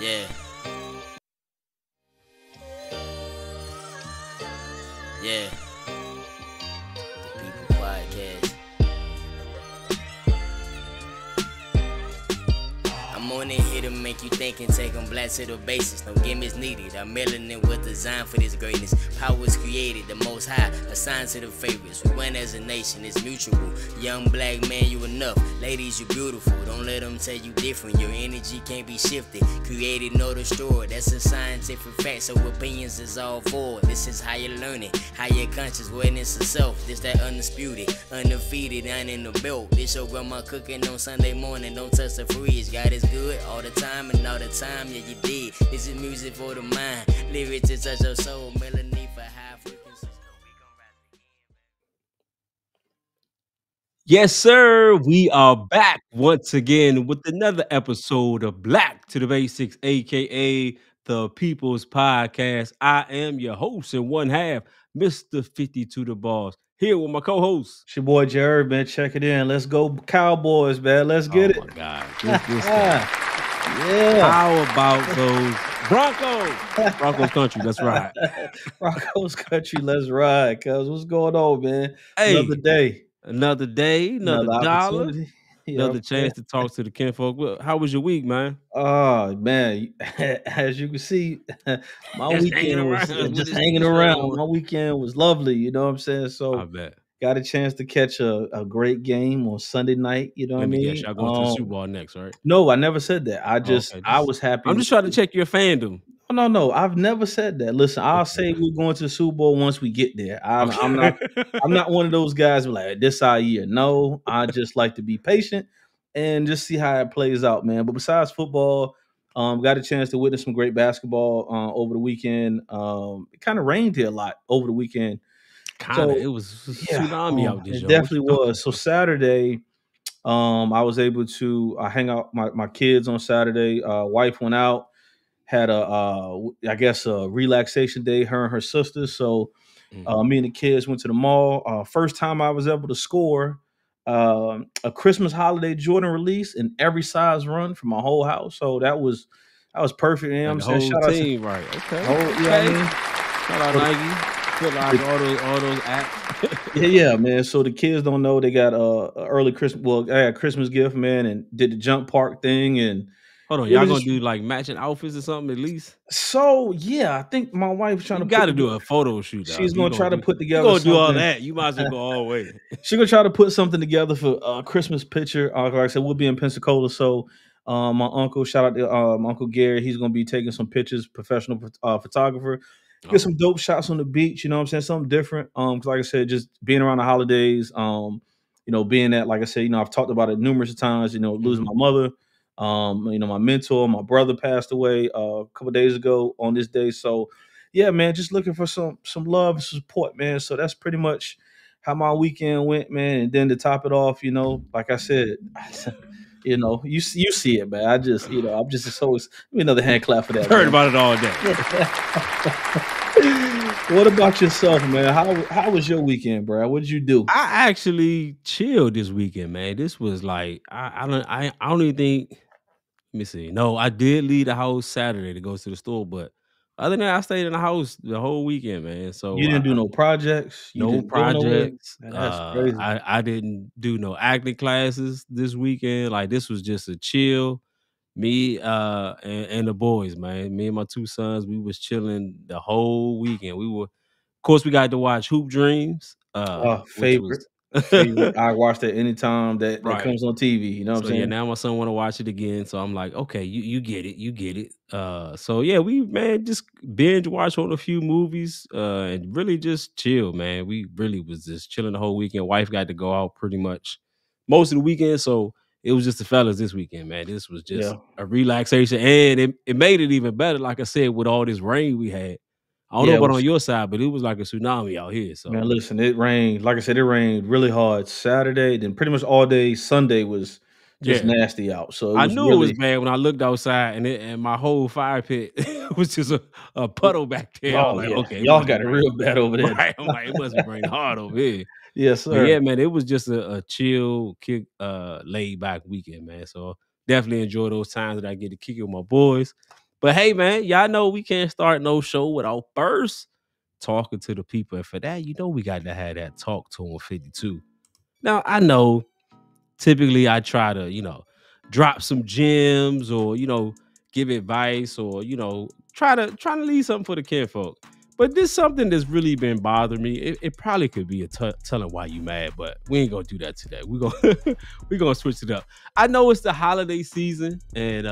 Yeah, yeah. The People Podcast. I'm on it here to make you think and take them black to the basis. No gimmicks needed. Our melanin was designed for this greatness. Power was created, the most high, assigned to the favorites. We win as a nation, it's mutual. Young black man, you enough. Ladies, you beautiful. Don't let them tell you different. Your energy can't be shifted. Created, nor destroyed. That's a scientific fact, so opinions is all forward. This is higher learning, higher conscious awareness of self. This that undisputed, undefeated, and in the belt. This your grandma cooking on Sunday morning. Don't touch the fridge. God is good all the time and all the time. Yeah, you did. This is music for the mind. Lyrics to touch your soul. Melanie for high frequencies. Yes, sir. We are back once again with another episode of Black to the Basics, aka the People's Podcast. I am your host and one half, Mr. 52 the Boss, here with my co-host. It's your boy Jared, man. Check it in. Let's go Cowboys, man. Let's get Oh it. my God. This guy. Yeah. How about those Broncos? Broncos country. That's right. Broncos country, let's ride. Cuz what's going on, man? Another Hey, day, another day, another another dollar, opportunity. You know what another I'm saying? chance to talk to the kinfolk. Well, how was your week, man? Oh man, as you can see, my Just hanging weekend was around with just his hanging t-shirt around. on. My weekend was lovely, you know what I'm saying? I So bet. got a chance to catch a great game on Sunday night, you know what I Let me guess, mean? y'all going to the Super Bowl next, right? No, I never said that. Oh, okay. I was happy I'm with just trying to check your fandom. No. I've never said that. Listen, I'll say Okay. we're going to the Super Bowl once we get there. I'm not. Okay. I'm not one of those guys who like this our year. No, I just like to be patient and just see how it plays out, man. But besides football, got a chance to witness some great basketball over the weekend. It kind of rained here a lot over the weekend, Kinda. so It was yeah, tsunami out this it yo. What definitely you talking was. So about? Saturday, I was able to hang out my kids on Saturday. Wife went out, had I guess a relaxation day. Her and her sisters. So Mhm. me and the kids went to the mall. First time I was able to score a Christmas holiday Jordan release in every size run for my whole house. So that was perfect. You know what Got I'm the saying? whole Shout out to team right. Okay. whole, you know what I Okay. mean? Shout out So Nike, Foot Locker, the, all those apps. yeah, man. So the kids don't know they got a early Christmas. Well, I got a Christmas gift, man, and did the jump park thing, and Hold on, it y'all was gonna just do like matching outfits or something at least? so. Yeah, I think my wife's trying You to put gotta do together. a photo shoot, dog. She's gonna try to put You together gonna do all something. that. You might as well go all the way. She's gonna try to put something together for a Christmas picture. Like I said, we'll be in Pensacola, so my uncle, shout out to my uncle Gary, he's gonna be taking some pictures, professional photographer. Get Oh, some dope shots on the beach. You know what I'm saying? Something different. 'Cause like I said, just being around the holidays. Being that, like I said, I've talked about it numerous times. Losing mhm. my mother. My mentor, my brother passed away a couple days ago on this day. So, yeah, man, just looking for some love and support, man. So that's pretty much how my weekend went, man. And then to top it off, like I said, you see it, man. I'm just so. Give me another hand clap for that, Heard man. about it all day. What about yourself, man? How was your weekend, bro? What did you do? I actually chilled this weekend, man. This was like I don't even think. Let me see. No, I did leave the house Saturday to go to the store, but other than that, I stayed in the house the whole weekend, man. So You didn't do no projects. You no didn't go nowhere. projects. Man, that's crazy. I didn't do no acting classes this weekend. Like this was just a chill. Me and the boys, man. Me and my two sons, we was chilling the whole weekend. Of course, we got to watch Hoop Dreams, which was Favorite. I watch that anytime that right. comes on TV. You know what I'm So yeah, saying? now my son want to watch it again. So I'm like, okay, you get it. So yeah, we man just binge watch on a few movies, and really just chill, man. We really was just chilling the whole weekend. Wife got to go out pretty much most of the weekend, so it was just the fellas this weekend, man. This was just Yeah. a relaxation, and it made it even better. Like I said, with all this rain we had, I don't know Yeah, it about on was. your side, but it was like a tsunami out here. Man, So listen, it rained. Like I said, it rained really hard Saturday. Then pretty much all day Sunday was just yeah. nasty out. So it I was knew it was really. bad when I looked outside and my whole fire pit was just a puddle back there. I was Oh like, yeah, okay, it y'all must be got it raining. real bad over there. Right. I'm like, it must be raining hard over here. Yes, But yeah, sir. man, it was just a chill, kick, laid back weekend, man. So definitely enjoy those times that I get to kick it with my boys. But hey, man, y'all know we can't start no show without first talking to the people. And for that, we got to have that talk to them 52. Now, I know typically I try to, drop some gems or, give advice or, trying to leave something for the kinfolk. But this something that's really been bothering me. It probably could be telling why you mad, but we ain't gonna do that today. We're gonna switch it up. I know it's the holiday season and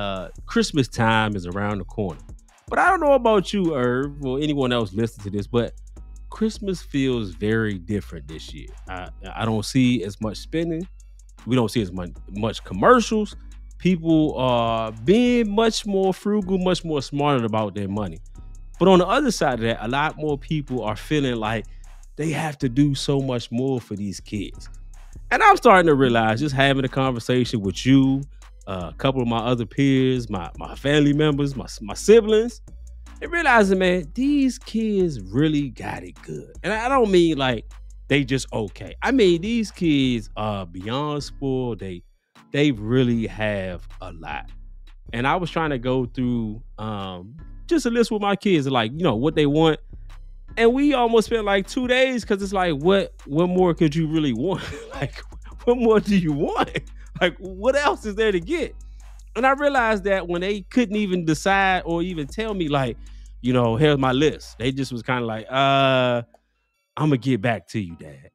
Christmas time is around the corner. But I don't know about you, Irv, or anyone else listening to this, but Christmas feels very different this year. I don't see as much spending. We don't see as much commercials. People are being much more frugal, much more smarter about their money. But on the other side of that, a lot more people are feeling like they have to do so much more for these kids. And I'm starting to realize, just having a conversation with you, a couple of my other peers, my family members, my siblings, and realizing, man, these kids really got it good. And I don't mean like they just okay. I mean, these kids are beyond spoiled. They really have a lot. And I was trying to go through just a list with my kids, like, what they want. And we almost spent like 2 days because it's like, what more could you really want? Like, what more do you want? Like, what else is there to get? And I realized that when they couldn't even decide or even tell me, like, here's my list. They just was kind of like, I'm going to get back to you, Dad.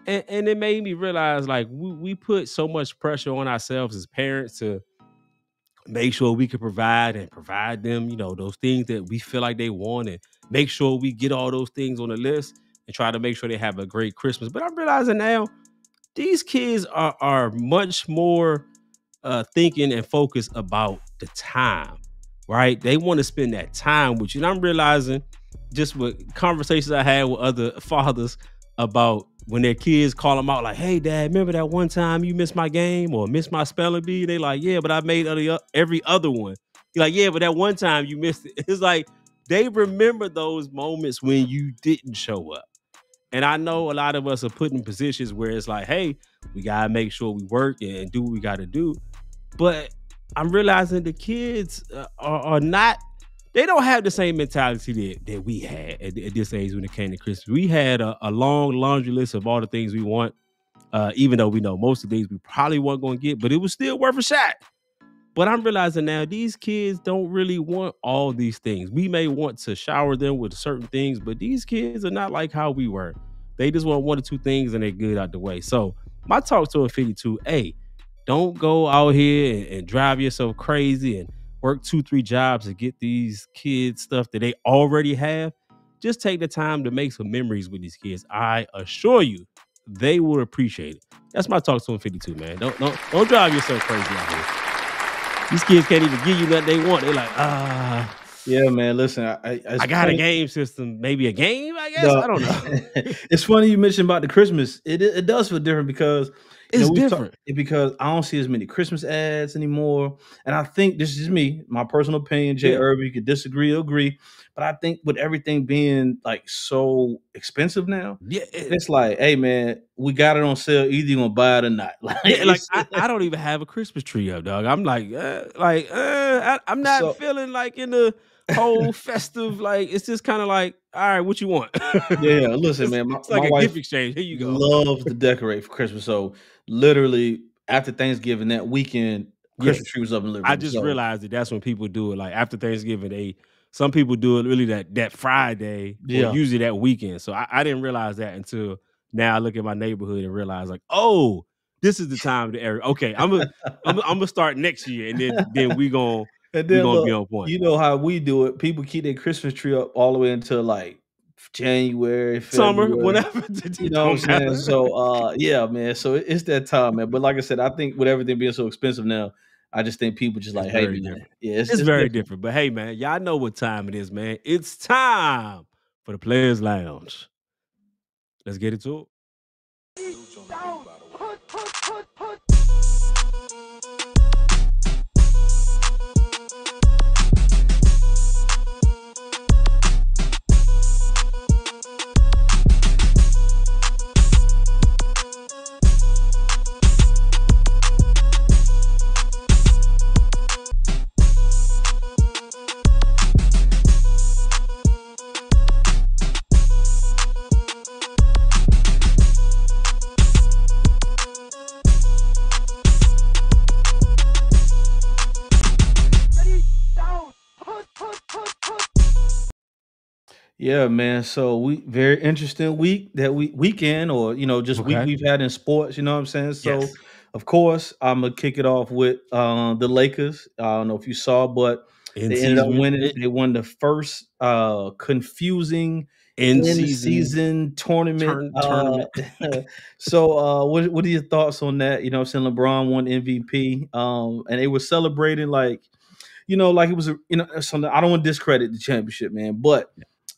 And it made me realize, like, we put so much pressure on ourselves as parents to make sure we can provide them, those things that we feel like they want, and make sure we get all those things on the list and try to make sure they have a great Christmas. But I'm realizing now these kids are much more thinking and focused about the time, right? They want to spend that time with you. And I'm realizing just with conversations I had with other fathers about when their kids call them out like, hey, Dad, remember that one time you missed my game or missed my spelling bee? They like, yeah, but I made every other one. You're like, yeah, but that one time you missed it. It's like they remember those moments when you didn't show up. And I know a lot of us are put in positions where it's like, hey, we got to make sure we work and do what we got to do. But I'm realizing the kids are not, they don't have the same mentality that we had at this age when it came to Christmas. We had a long laundry list of all the things we want, even though we know most of the things we probably weren't going to get, but it was still worth a shot. But I'm realizing now these kids don't really want all these things. We may want to shower them with certain things, but these kids are not like how we were. They just want one or two things and they're good out the way. So my talk to a 52, hey, don't go out here and drive yourself crazy and work 2-3 jobs to get these kids stuff that they already have. Just take the time to make some memories with these kids. I assure you, they will appreciate it. That's my talk to them 52, man. Don't drive yourself crazy out here. These kids can't even give you nothing they want. They're like, yeah, man. Listen, I got a game system, maybe a game, I guess. I don't know. It's funny you mentioned about the Christmas. It does feel different because it's different. Because I don't see as many Christmas ads anymore. And I think this is me, my personal opinion. Jay Irby, you could disagree or agree. But I think with everything being like so expensive now, it's like, hey, man, we got it on sale. Either you're going to buy it or not. I don't even have a Christmas tree up, dog. I'm like, I'm not feeling like in the whole festive, like, it's just kind of like, all right, what you want? Yeah, listen, man. It's like my a wife gift exchange. Here you go. Loves to decorate for Christmas. So literally after Thanksgiving, that weekend, Christmas tree was up in the living room. I just realized that's when people do it. Like after Thanksgiving, some people do it really that Friday, or usually that weekend. So I didn't realize that until now. I look at my neighborhood and realize like, oh, this is the time to area. Okay, I'm gonna start next year, and then we gonna be on point. You know how we do it. People keep their Christmas tree up all the way until like January, summer, February, whatever. You know what I'm saying? So yeah, man. So it's that time, man. But like I said, I think with everything being so expensive now, I just think people just like, hey, man. Yeah, it's very different. But hey, man, y'all know what time it is, man. It's time for the Players Lounge. Let's get into it. Yeah, man. So we very interesting week that weekend or just week Okay. we've had in sports, you know what I'm saying? So Yes. of course I'm gonna kick it off with the Lakers. I don't know if you saw, but In they ended up season, winning. They won the first confusing in in season season tournament. tournament. So what are your thoughts on that? You know what I'm saying? LeBron won MVP. And they were celebrating like like it was something. I don't want to discredit the championship, man, but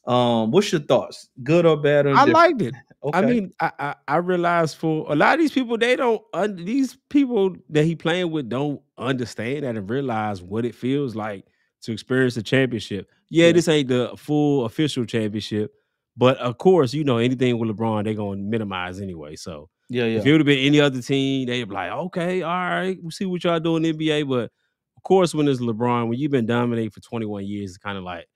what's your thoughts? Good or bad or I indifferent? liked it. I Okay. mean, I realized for a lot of these people, they don't these people that he playing with don't understand that and realize what it feels like to experience a championship. Yeah, Yeah. this ain't the full official championship, but of course, anything with LeBron, they're gonna minimize anyway. So Yeah, if yeah. it would have been any other team, they'd be like, okay, all right, we'll see what y'all do in the NBA. But of course, when it's LeBron, when you've been dominating for 21 years, it's kind of like,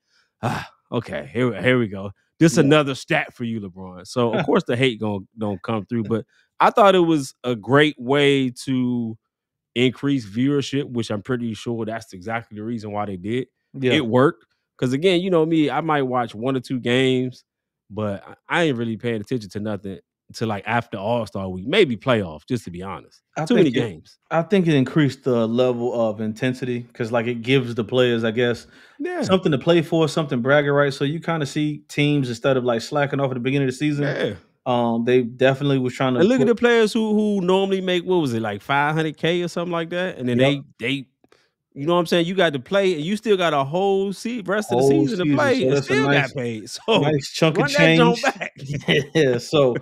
okay, here we go. This Yeah. another stat for you, LeBron. So of course the hate gonna don't come through, but I thought it was a great way to increase viewership, which I'm pretty sure that's exactly the reason why they did. Yeah. It worked because again, you know me, I might watch 1 or 2 games, but I ain't really paying attention to nothing until like after All Star week, maybe playoff. Just to be honest, I too think many it games. I think it increased the level of intensity because like it gives the players, I guess, Yeah, something to play for, something bragging right. So you kind of see teams instead of like slacking off at the beginning of the season. yeah. They definitely was trying to And look at put the players who normally make what was it like 500K or something like that, and then yep, they you know what I'm saying? You got to play, and you still got a whole rest of the whole season to season. play, So and that's a still got nice paid. So nice chunk of run that joint change. back. Yeah, so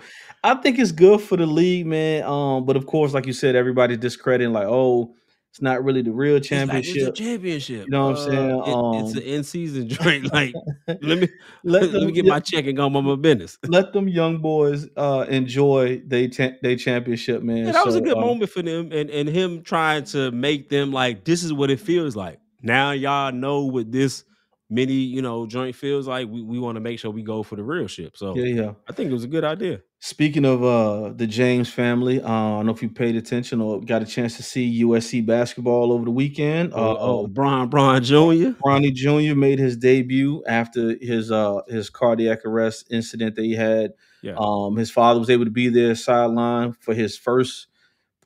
I think it's good for the league, man. But of course, like you said, everybody's discrediting, like, oh, it's not really the real It's like it's a championship. championship. You know what I'm saying? It's an in season joint. Like let me let let me them get yeah, my check and go on my business. let them young boys enjoy they championship, man. Yeah, that was a So good moment for them, and him trying to make them like this is what it feels like. Now y'all know what this mini joint feels like. We want to make sure we go for the real ship. yeah, So yeah. I think it was a good idea. Speaking of the James family, I don't know if you paid attention or got a chance to see USC basketball over the weekend. Bron Jr. Bronny Jr. made his debut after his cardiac arrest incident that he had. Yeah. His father was able to be there sideline for his first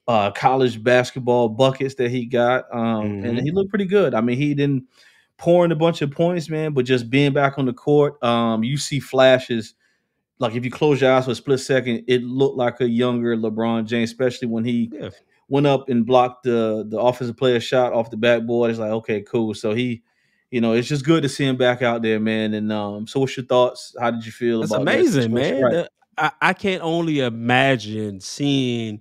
college basketball buckets that he got, and Hmm. he looked pretty good. I mean, he didn't pour in a bunch of points, man, but just being back on the court, you see flashes. Like if you close your eyes for a split second, it looked like a younger LeBron James, especially when he Yeah. went up and blocked the offensive player shot off the backboard. It's like, okay, cool. So he, it's just good to see him back out there, man. And so what's your thoughts? How did you feel That's about that amazing, situation? man. Right. I can't only imagine seeing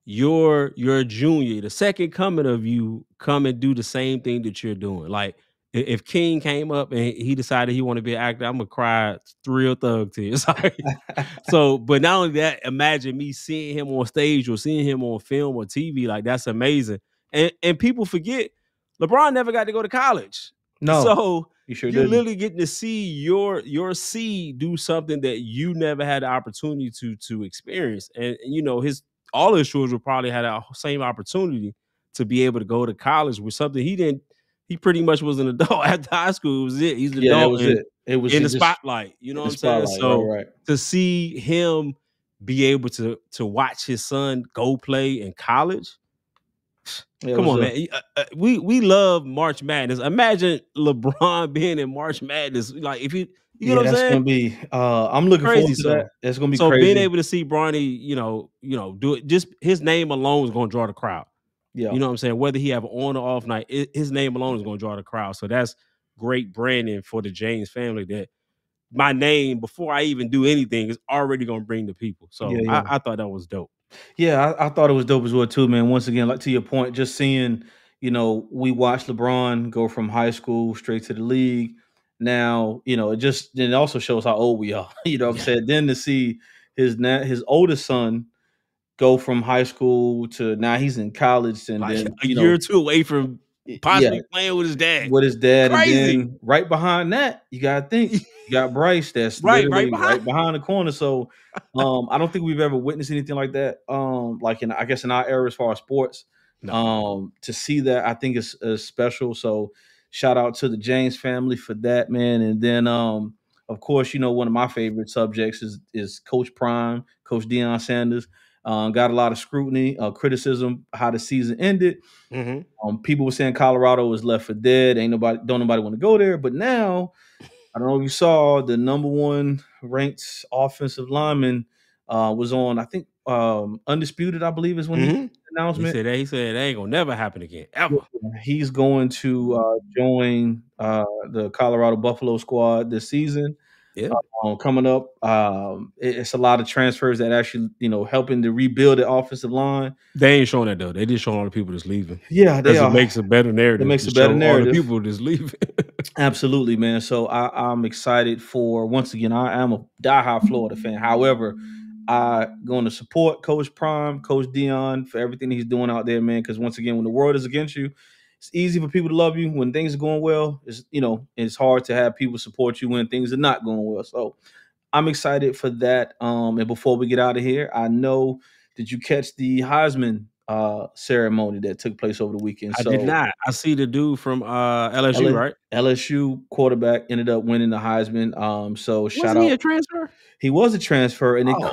your junior, the second coming of you, come and do the same thing that you're doing. Like if King came up and he decided he want to be an actor, I'm gonna cry real thug tears. Sorry. So, but not only that, imagine me seeing him on stage or seeing him on film or TV. Like that's amazing. And people forget LeBron never got to go to college. No, So you sure you're didn't. literally getting to see your seed do something that you never had the opportunity to experience. And his all his children probably had that same opportunity to be able to go to college with something he didn't. He pretty much was an adult after high school. It was it. He's an Yeah, that adult was and it. It was in it the just spotlight. You know in what the I'm saying? spotlight. Right, So right. to see him be able to watch his son go play in college. Yeah, it Come was on, a man. We love March Madness. Imagine LeBron being in March Madness. Like if you get yeah, what I'm that's saying? gonna be I'm looking Crazy. forward to that. So It's gonna be so being crazy. able to see Bronny, do it. Just his name alone is going to draw the crowd. Yeah. You know what I'm saying? Whether he have on or off night, his name alone is going to draw the crowd. So that's great branding for the James family. That my name before I even do anything is already going to bring the people. Yeah, So yeah. I thought that was dope. Yeah, I thought it was dope as well too, man. Once again, like to your point, just seeing, we watched LeBron go from high school straight to the league. Now, it also shows how old we are. You know what I'm Yeah. saying? Then to see his oldest son go from high school to now he's in college and Like then, a year or two away from yeah, possibly playing with his dad. with his dad, and Crazy. then right behind that, you gotta think you got Bryce that's Right literally right behind. behind the corner. So, I don't think we've ever witnessed anything like that. Like I guess in our era as far as sports, No. to see that I think is special. So, shout out to the James family for that, man. And then, of course, one of my favorite subjects is Coach Prime, Coach Deion Sanders. Got a lot of scrutiny, criticism, how the season ended. Mhm. People were saying Colorado was left for dead. Don't nobody want to go there. But now, I don't know if you saw, the number one ranked offensive lineman was on, I think, Undisputed, I believe is when he made Mhm. the announcement. He said that ain't gonna never happen again, ever. He's going to join the Colorado Buffalo squad this season. Yeah. Coming up, it's a lot of transfers that actually, helping to rebuild the offensive line. They ain't showing that though. They just showing all the people that's leaving. Yeah, they Because it are. makes a better narrative. It makes to a better show all the narrative. people that's leaving. Absolutely, man. So I'm excited for, once again, I am a diehard Florida fan. However, I'm going to support Coach Prime, Coach Deion, for everything he's doing out there, man. Because once again, when the world is against you, it's easy for people to love you. When things are going well, it's hard to have people support you when things are not going well. So I'm excited for that. And before we get out of here, I know, did you catch the Heisman ceremony that took place over the weekend? I did not. I see the dude from LSU, right? LSU quarterback ended up winning the Heisman. So shout Wasn't he out. a transfer? He was a transfer, and Oh, wow.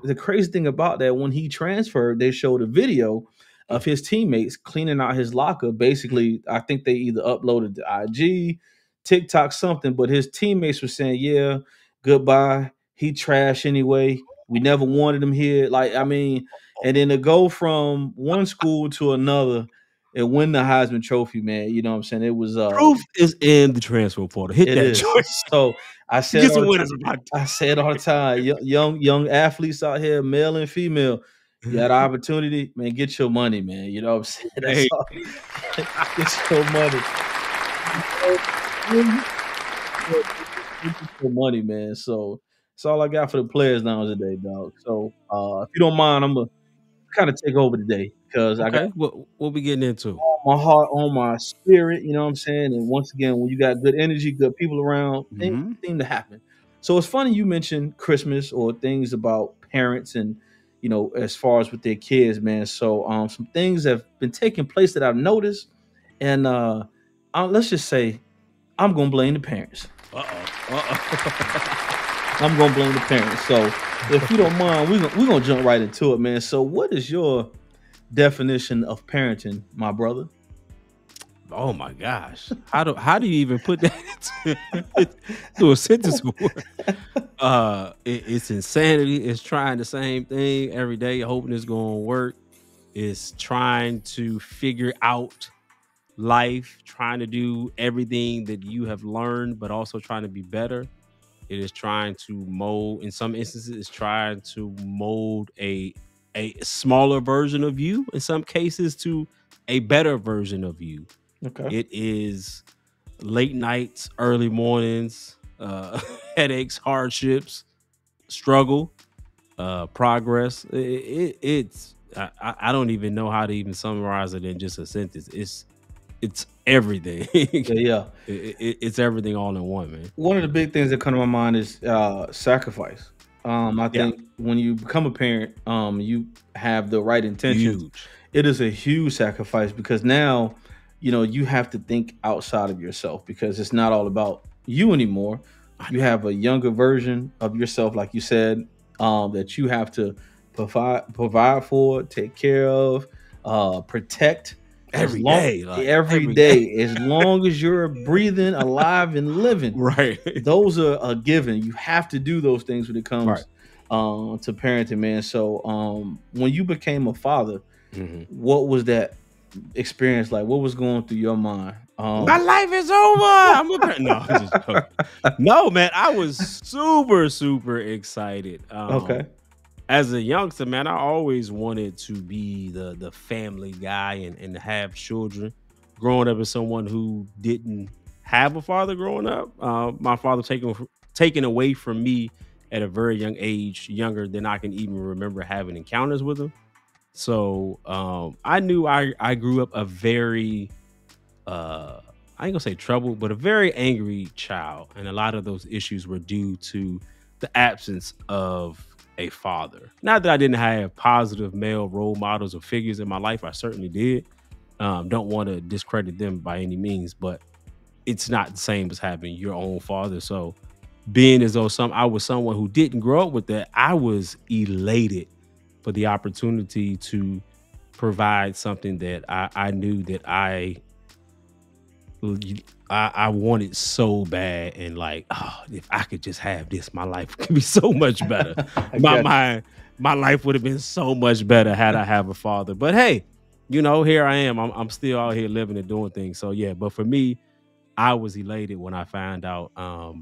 the crazy thing about that, when he transferred, they showed a video of his teammates cleaning out his locker. Basically, I think they either uploaded to IG, TikTok, something, but his teammates were saying, "Yeah, goodbye. He trash anyway. We never wanted him here." Like, I mean, and then to go from one school to another and win the Heisman Trophy, man. You know what I'm saying? It was Proof is in the transfer portal. Hit it that is. joint. So I said Get all some the winners time, about I say it all the time. Young athletes out here, male and female. You had an opportunity, man. Get your money, man. You know what I'm saying? That's Hey. all. Get your money. Get your money, man. So that's all I got for the players nowadays, dog. So if you don't mind, I'm gonna kind of take over today because I got Okay, what we getting into? my heart on my spirit, you know what I'm saying? And once again, when you got good energy, good people around, things Mhm. seem to happen. So it's funny you mentioned Christmas or things about parents and, as far as with their kids, man. So some things have been taking place that I've noticed. And let's just say I'm gonna blame the parents. I'm gonna blame the parents. So if you don't mind, we're gonna jump right into it, man. So what is your definition of parenting, my brother? Oh my gosh. How do you even put that into a sentence? It's insanity. It's trying the same thing every day, hoping it's gonna work. It's trying to figure out life, trying to do everything that you have learned, but also trying to be better. It is trying to mold, in some instances, it's trying to mold a smaller version of you, in some cases, to a better version of you. Okay. It is late nights, early mornings, headaches, hardships, struggle, progress. I don't even know how to even summarize it in just a sentence. It's everything. Yeah. It's everything all in one, man. One of the big things that come to my mind is sacrifice. I think when you become a parent, you have the right intentions. Huge. It is a huge sacrifice because now, you have to think outside of yourself because it's not all about you anymore. You have a younger version of yourself, like you said, that you have to provide for, take care of, protect. Every day, every day, as long as you're breathing, alive, and living, right? Those are a given. You have to do those things when it comes to parenting, man. So, when you became a father, what was that experience like? What was going through your mind? My life is over. I'm a parent. No, I'm just joking. No, man, I was super excited. Okay. As a youngster, man, I always wanted to be the family guy and have children. Growing up as someone who didn't have a father growing up, my father taken away from me at a very young age, younger than I can even remember having encounters with him. So I knew I grew up a very, I ain't gonna say troubled, but a very angry child. And a lot of those issues were due to the absence of a father. Not that I didn't have positive male role models or figures in my life. I certainly did. Don't want to discredit them by any means, but it's not the same as having your own father. So being as though I was someone who didn't grow up with that, I was elated for the opportunity to provide something that I knew that I wanted so bad, and like, oh, if I could just have this, my life could be so much better. I My got you. my life would have been so much better had I have a father. But hey, here I am. I'm still out here living and doing things. So yeah, but for me, I was elated when I found out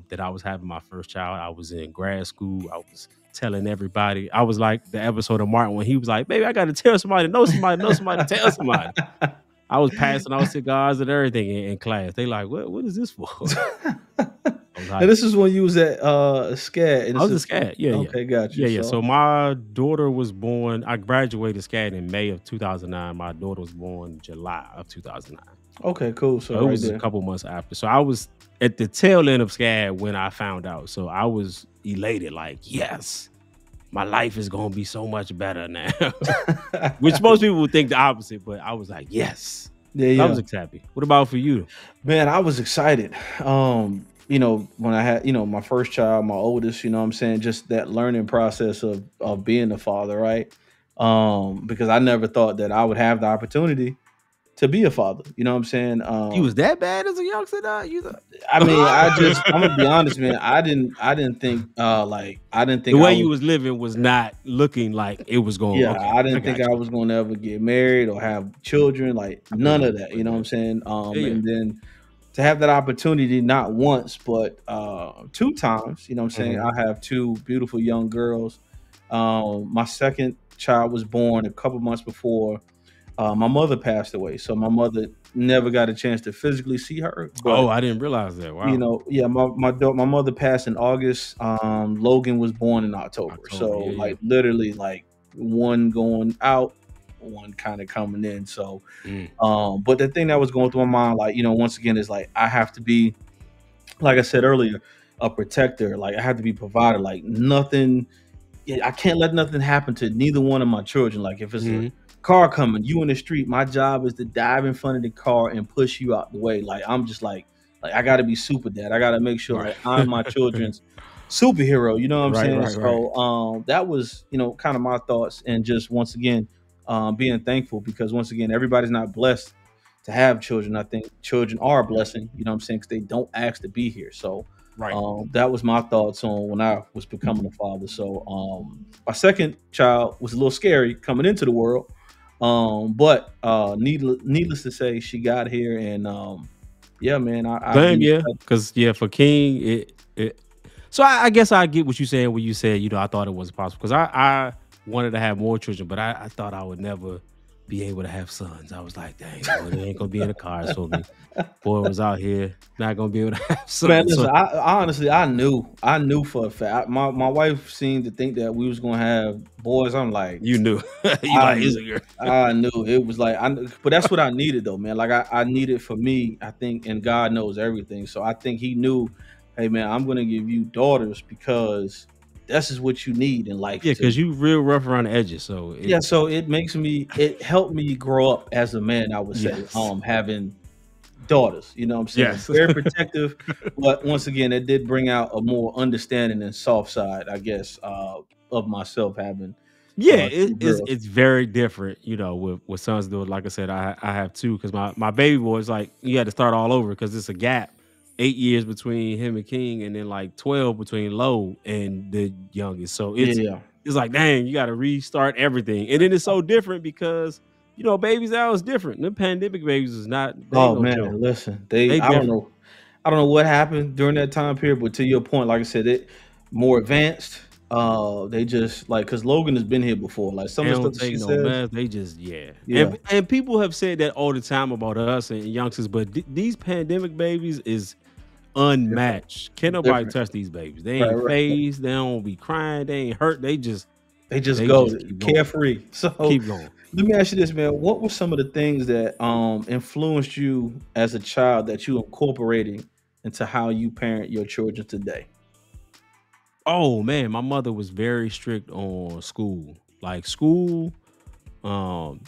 that I was having my first child. I was in grad school. I was telling everybody. I was like the episode of Martin when he was like, "Baby, I got to tell somebody, know somebody, tell somebody." I was passing out cigars and everything in class. They like, what is this for? I was And like, this is when you was at SCAD. And I this was a is SCAD. Yeah, yeah. okay, got you. Yeah, yeah. So my daughter was born, I graduated SCAD in May of 2009. My daughter was born July of 2009. okay, cool. So So it right was a there. couple months after. So I was at the tail end of SCAD when I found out. So I was elated, like, yes, my life is gonna be so much better now. Which most people would think the opposite, but I was like, yes. Yeah, I yeah. was happy. What about for you? Man, I was excited. When I had, my first child, my oldest, you know what I'm saying, just that learning process of being a father, right? Because I never thought that I would have the opportunity to be a father. You know what I'm saying? You was that bad as a youngster? I mean, I'm gonna be honest, man. I didn't think I didn't The think I way you was was living was not looking like it was going. yeah, Okay, I I didn't think got I you. was gonna ever get married or have children, like I feel none you. of that, I you know feel what I'm you. saying? Yeah, yeah. And then to have that opportunity not once, but two times, you know what I'm saying? Mhm. I have two beautiful young girls. My second child was born a couple months before my mother passed away. So my mother never got a chance to physically see her, Oh, but I didn't realize that. Wow. yeah, my mother passed in August. Logan was born in October, October. so Yeah, yeah. like literally like one going out, one kind of coming in. So, Mm. but the thing that was going through my mind, like once again, is like I have to be, like I said earlier, a protector. Like I have to be provider. Like nothing, yeah, I can't let nothing happen to neither one of my children. Like if it's a Mhm. car coming, you in the street, my job is to dive in front of the car and push you out the way. Like I'm just like I gotta be super dad. I gotta make sure Right. like I'm my children's superhero, you know what I'm Right. saying? Right. Right. So that was, kind of my thoughts, and just once again, being thankful, because once again, everybody's not blessed to have children. I think children are a blessing, you know what I'm saying, because they don't ask to be here. So Right. that was my thoughts on when I was becoming a father. So my second child was a little scary coming into the world. But needless to say, she got here, and yeah, man, I'd Same. be Yeah. excited. Because for King, it. So I guess I get what you're saying when you said I thought it was possible because I wanted to have more children, but I thought I would never be able to have sons. I was like, dang, boy, they ain't gonna be in the cars for me. Boy was out here not gonna be able to have Man, sons. listen, So I honestly, I knew for a fact. My wife seemed to think that we was gonna have boys. I'm like, you knew. You I like, is knew, it your I knew it was like, but that's what I needed though, man. Like I needed for me, I think, and God knows everything. So I think He knew, hey man, I'm gonna give you daughters because this is what you need in life Yeah, to. because you real rough around the edges. So Yeah, so it helped me grow up as a man, I would say, yes. having daughters, you know what I'm saying? Yes. Very protective, but once again, it did bring out a more understanding and soft side, I guess, of myself having Yeah, two it's girls. it's very different, with sons do it. Like I said, I have two because my baby boy is like you had to start all over because it's a gap, 8 years between him and King, and then like 12 between Low and the youngest. So Yeah. it's like dang, you got to restart everything, and then it's so different because babies now is different. The pandemic babies is not they ain't Oh no joke. man, listen, They different. I don't know what happened during that time period, but to your point, like I said, it more advanced. They just like because Logan has been here before. Like some They of the stuff don't that take she no says, mess. They just yeah, yeah, and people have said that all the time about us and youngsters, but these pandemic babies is different, unmatched. Can't nobody different. touch these babies. They Right, ain't right. phased. They don't be crying. They ain't hurt. They just They just they go just keep going. carefree. So Keep going. let me ask you this, man. What were some of the things that influenced you as a child that you incorporating into how you parent your children today? Oh man, my mother was very strict on school. Like school, um,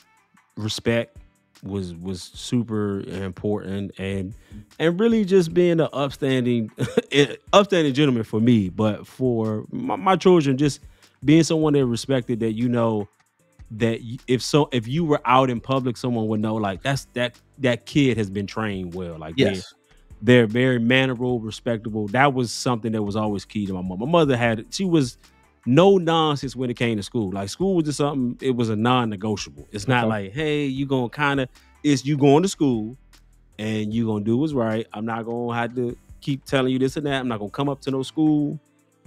respect. was super important, and really just being an upstanding upstanding gentleman for me, but for my children, just being someone that respected, that that if you were out in public, someone would know, like, that kid has been trained well, like Yes. they're very mannerable, respectable. That was something that was always key to my mom. My mother she was no nonsense when it came to school. Like, school was just something, it was a non-negotiable. It's not Okay. like, hey, you gonna kind of, it's you going to school and you gonna do what's right. I'm not gonna have to keep telling you this and that. I'm not gonna come up to no school.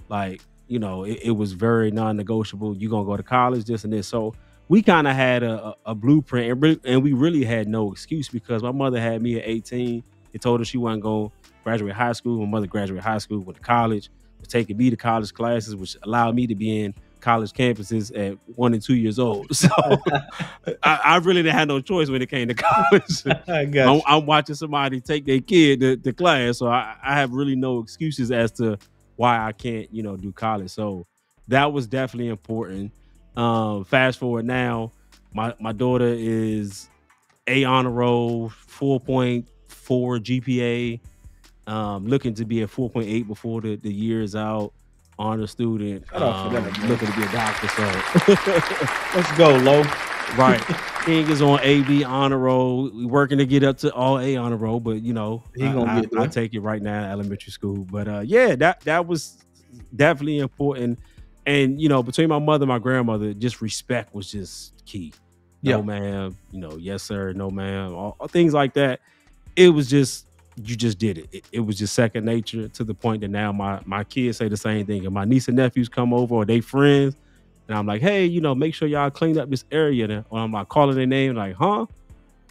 Like, it was very non-negotiable. You gonna go to college, this and this. So we kind of had a blueprint, and we really had no excuse, because my mother had me at 18 and told her she wasn't going to graduate high school. My mother graduated high school, went to college, was taking me to college classes, which allowed me to be in college campuses at 1 and 2 years old. So I really didn't have no choice when it came to college. I got you. I'm watching somebody take their kid to class, so I have really no excuses as to why I can't, do college. So that was definitely important. Fast forward now, my daughter is A honor roll, 4.4 GPA, looking to be a 4.8 before the year is out. Honor student, Shout out for that, man. looking to be a doctor. So Let's go, Lo. right, King is on AB honor roll. We working to get up to all A honor roll, but He gonna get I there. take it right now, elementary school. But yeah, that was definitely important. And between my mother and my grandmother, just respect was just key. No, Yeah. ma'am, yes sir, no ma'am, all things like that. It was just, you just did it. It was just second nature, to the point that now my kids say the same thing. And my niece and nephews come over, or they friends, and I'm like, hey, make sure y'all clean up this area. Then, or I'm like calling their name, like, huh?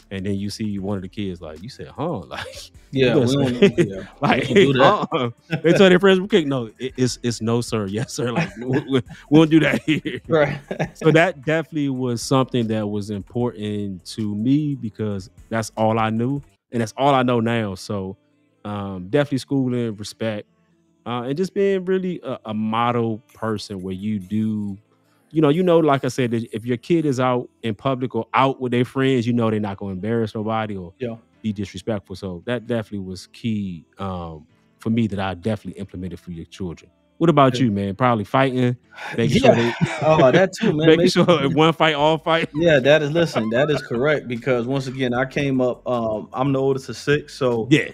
And then you see one of the kids like, you said, huh? Like, Yeah. you We better don't, say- yeah. like, We don't do that. they tell their friends, we can't. No, it's no sir, yes sir. Like, we won't do that here. Right. So that definitely was something that was important to me, because that's all I knew, and that's all I know now. So definitely schooling, respect, and just being really a model person, where you do, like I said, that if your kid is out in public or out with their friends, they're not going to embarrass nobody or Yeah. be disrespectful. So that definitely was key, for me, that I definitely implemented for your children. What about Yeah. you, man? Probably fighting, making sure Yeah. they Oh, that too, man. making sure if one fight, all fight. Yeah, that is correct, because once again, I came up, I'm the oldest of 6, so Yeah,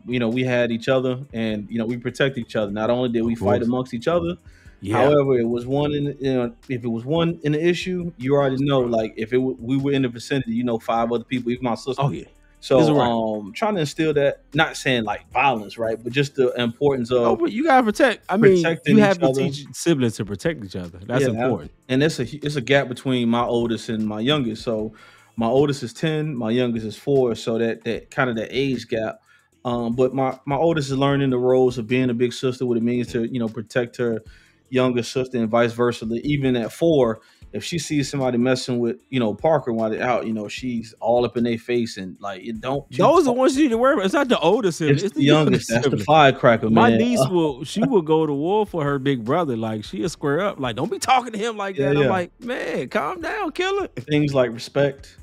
we had each other, and we protect each other. Not only did we of fight course. amongst each other, Yeah. however, it was one in if it was one in the issue, you already know, like, if we were in the vicinity, 5 other people, even my sister. Oh yeah. So This is right. trying to instill that, not saying like violence, right, but just the importance Oh, of but you gotta protect. I mean, protecting you have each to other. teach siblings to protect each other. That's Yeah, important. and it's a gap between my oldest and my youngest. So my oldest is 10, my youngest is 4. So that kind of that age gap. But my oldest is learning the roles of being a big sister, what it means to protect her younger sister, and vice versa. Even at 4, if she sees somebody messing with Parker while they're out, she's all up in their face, and like, don't you Those are the talk. ones you need to worry about. It's not the older sibling. It's It's the the younger youngest. That's the sibling. firecracker, My man. niece will go to war for her big brother. Like, she'll square up. Like, don't be talking to him like Yeah, that. I'm yeah. like, man, calm down, killer. Things like respect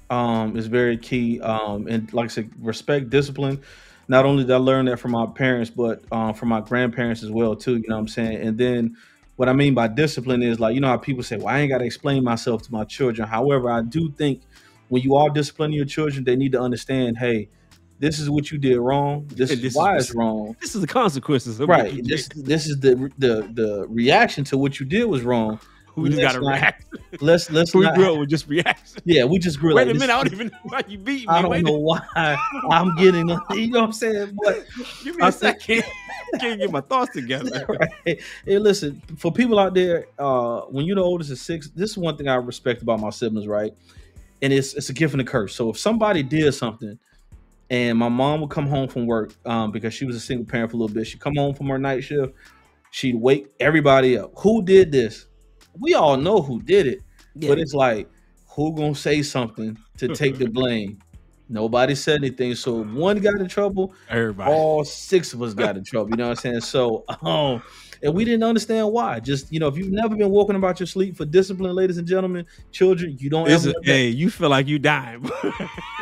is very key, and like I said, respect, discipline. Not only did I learn that from my parents, but from my grandparents as well too, what I'm saying. And then what I mean by discipline is, like, how people say, well, I ain't got to explain myself to my children. However, I do think when you are disciplining your children, they need to understand, hey, this is what you did wrong, this And is why it's wrong. this is the consequences of what Right. you This is the reaction to what you did was wrong. We just Let's gotta not- react. Let's We not. grew up with just reaction. Yeah, we just grew Wait like a this. minute, I don't even know why you beat me. I don't Wait know why I'm getting, you know what I'm saying? But Give me I a think- second. Can't get my thoughts together. right. Hey, listen, for people out there, when you're the oldest of 6, this is one thing I respect about my siblings, right? And it's a gift and a curse. So if somebody did something, and my mom would come home from work, because she was a single parent for a little bit, she'd come home from her night shift, she'd wake everybody up. Who did this? We all know who did it, but it's like, who gonna say something to take the blame? Nobody said anything. So if one got in trouble, Everybody. all six of us got in trouble. You know what I'm saying? So and we didn't understand why. Just if you've never been woken about your sleep for discipline, ladies and gentlemen, children, you don't ever let that. Hey, you feel like you dying.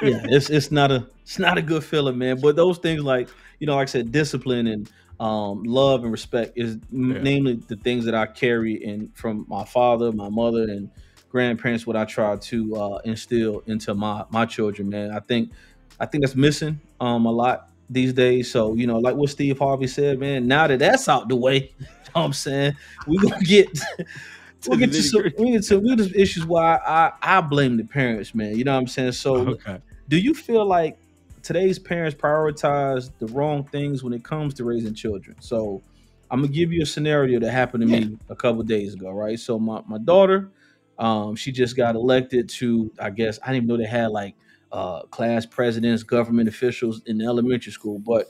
Yeah, it's not a good feeling, man. But those things like like I said, discipline and love and respect is namely the things that I carry in from my father, my mother, and grandparents. What I try to instill into my children, man. I think that's missing a lot these days. So like what Steve Harvey said, man. Now that that's out the way, you know what I'm saying, we gonna get. We'll get to some issues why I blame the parents, man. You know what I'm saying? So do you feel like today's parents prioritize the wrong things when it comes to raising children? So I'm gonna give you a scenario that happened to me a couple of days ago, right? So my daughter, she just got elected to, I guess I didn't even know they had like class presidents, government officials in the elementary school, but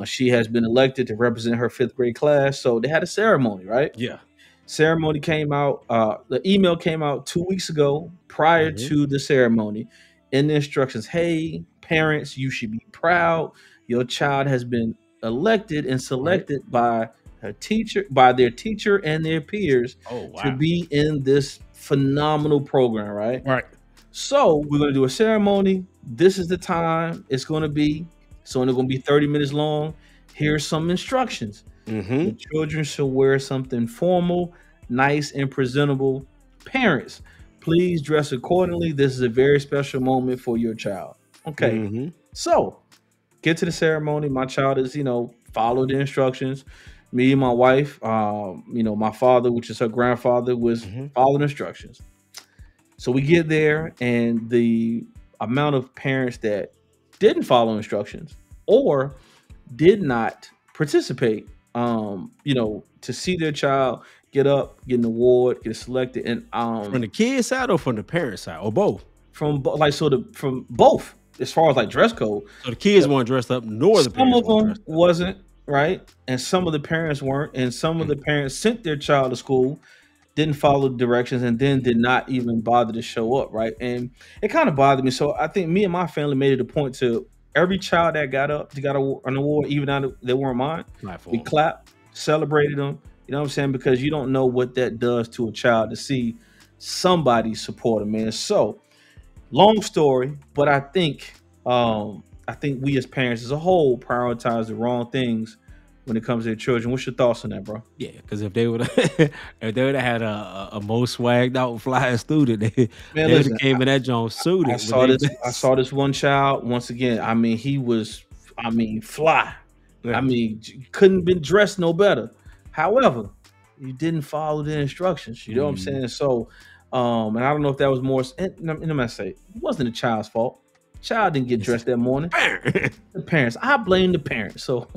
she has been elected to represent her 5th grade class. So they had a ceremony, right? Yeah. Ceremony came out. The email came out 2 weeks ago prior to the ceremony. In the instructions, hey, parents, you should be proud. Your child has been elected and selected by their teacher and their peers to be in this phenomenal program, right? Right. So we're going to do a ceremony. This is the time it's going to be. So it's going to be 30 minutes long. Here's some instructions. The children should wear something formal, nice, and presentable. Parents, please dress accordingly. This is a very special moment for your child. Okay. So get to the ceremony. My child is, follow the instructions. Me and my wife, my father, which is her grandfather, was following instructions. So we get there, and the amount of parents that didn't follow instructions or did not participate, to see their child get up, get an award, get selected, and from the kids' side or from the parents' side or both? From both, as far as like dress code. So the kids weren't dressed up, nor the parents. Some of them wasn't, right, and some of the parents weren't, and some of the parents sent their child to school, didn't follow the directions, and then did not even bother to show up, right? And it kind of bothered me. So I think me and my family made it a point to every child that got up, got an award, even though they weren't mine, we clapped, celebrated them. You know what I'm saying? Because you don't know what that does to a child to see somebody support them, man. So, long story, but I think we as parents as a whole prioritize the wrong things when it comes to their children. What's your thoughts on that, bro? Yeah, because if they would have had a more swagged out flying student, they would have came in that Jones suited. I saw this one child once again. I mean, he was, fly. Yeah. I mean, couldn't been dressed no better. However, you didn't follow the instructions. You know what I'm saying? So, and I don't know if that was more. And I'm gonna say it wasn't the child's fault. Child didn't get dressed that morning. The parents. I blame the parents. So,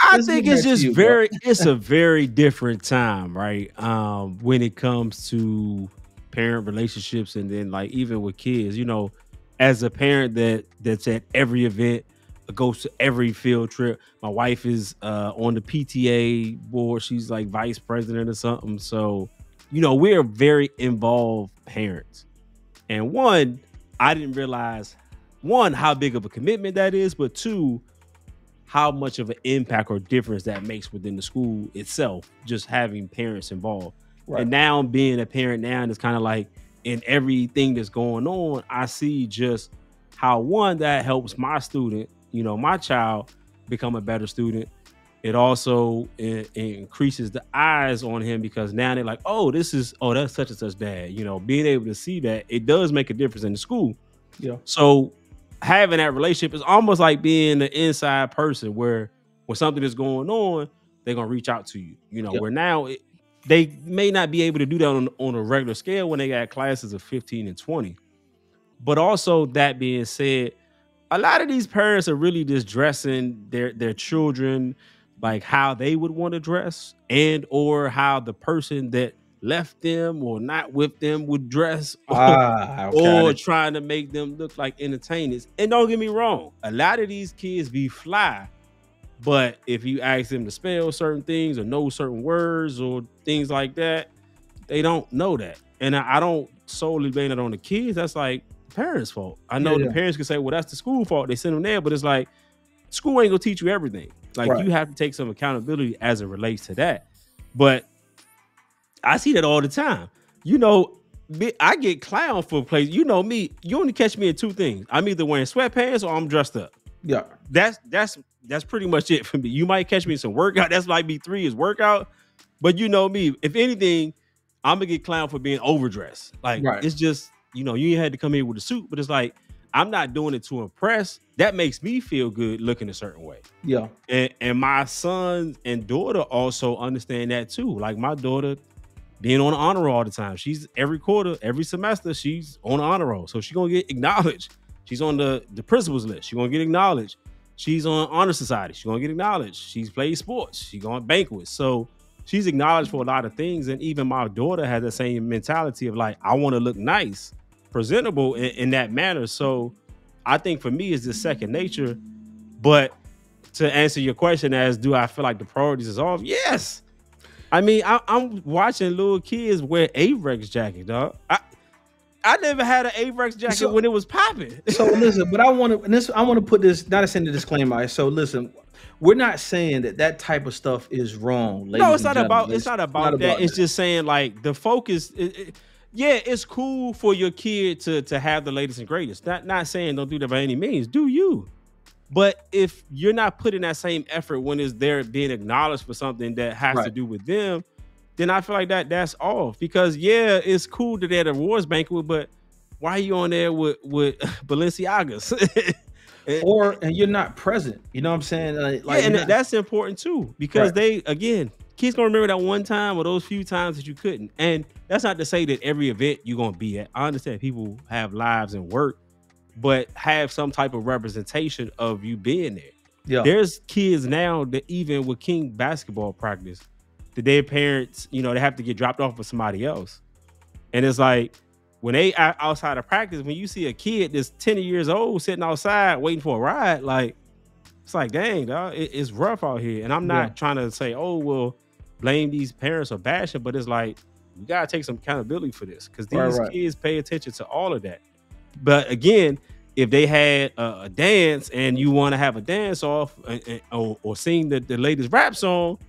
I think it's just it's a very different time, right? When it comes to parent relationships, and then like even with kids, as a parent that's at every event, goes to every field trip. My wife is on the PTA board. She's like vice president or something. So, we're very involved parents. And I didn't realize how big of a commitment that is, but 2, how much of an impact or difference that makes within the school itself, just having parents involved. Right. And now being a parent now, and it's kind of like in everything that's going on, I see just how that helps my student, my child, become a better student. It also increases the eyes on him, because now they're like, that's such and such dad. Being able to see that, it does make a difference in the school. Yeah. So having that relationship is almost like being an inside person, where when something is going on, they're going to reach out to you, where now they may not be able to do that on a regular scale when they got classes of 15 and 20. But also, that being said, a lot of these parents are really just dressing their children like how they would want to dress, and or how the person that left them or not with them would dress, or trying to make them look like entertainers. And don't get me wrong, a lot of these kids be fly, but if you ask them to spell certain things or know certain words or things like that, they don't know that. And I don't solely blame it on the kids. That's like parents' fault. I Yeah, know the yeah. parents can say, well, that's the school fault. They send them there, but it's like school ain't gonna teach you everything. Like Right. you have to take some accountability as it relates to that. But I see that all the time. You know, I get clown for plays. You know me. You only catch me in two things. I'm either wearing sweatpants or I'm dressed up. Yeah. That's pretty much it for me. You might catch me in some workout. That's like B3 is workout. But you know me. If anything, I'm gonna get clown for being overdressed. Like Right. it's just, you know, you had to come here with a suit, but it's like I'm not doing it to impress. That makes me feel good looking a certain way. Yeah. And my son and daughter also understand that too. Like my daughter being on the honor roll all the time. She's every quarter, every semester, she's on the honor roll. So she's gonna get acknowledged. She's on the principal's list. She's gonna get acknowledged. She's on honor society. She's gonna get acknowledged. She's played sports. She's going banquets. So she's acknowledged for a lot of things. And even my daughter has the same mentality of like, I want to look nice, presentable in that manner. So I think for me it's just second nature. But to answer your question as do I feel like the priorities is off? Yes. I mean, I'm watching little kids wear Avrex jacket, dog. I never had an Avrex jacket when it was popping. So listen, but I want to put this, not to send a disclaimer. So listen, we're not saying that type of stuff is wrong. No, it's not about that. It's just saying like the focus. Yeah, it's cool for your kid to have the latest and greatest. Not saying don't do that by any means. Do you? But if you're not putting that same effort when it's there being acknowledged for something that has to do with them, then I feel like that's off. Because yeah, it's cool that they're at a awards banquet, but why are you on there with Balenciagas? and you're not present. You know what I'm saying? That's important too. Because kids gonna remember that one time or those few times that you couldn't. And that's not to say that every event you're gonna be at. I understand people have lives and work, but have some type of representation of you being there. Yeah. There's kids now that even with King basketball practice, that their parents, you know, they have to get dropped off with somebody else. And it's like, when they outside of practice, when you see a kid that's 10 years old sitting outside waiting for a ride, like, it's like, dang, dog, it's rough out here. And I'm not trying to say, oh, well, blame these parents or bash them, but it's like, you got to take some accountability for this because these kids pay attention to all of that. But again, if they had a dance and you want to have a dance off or sing the latest rap song,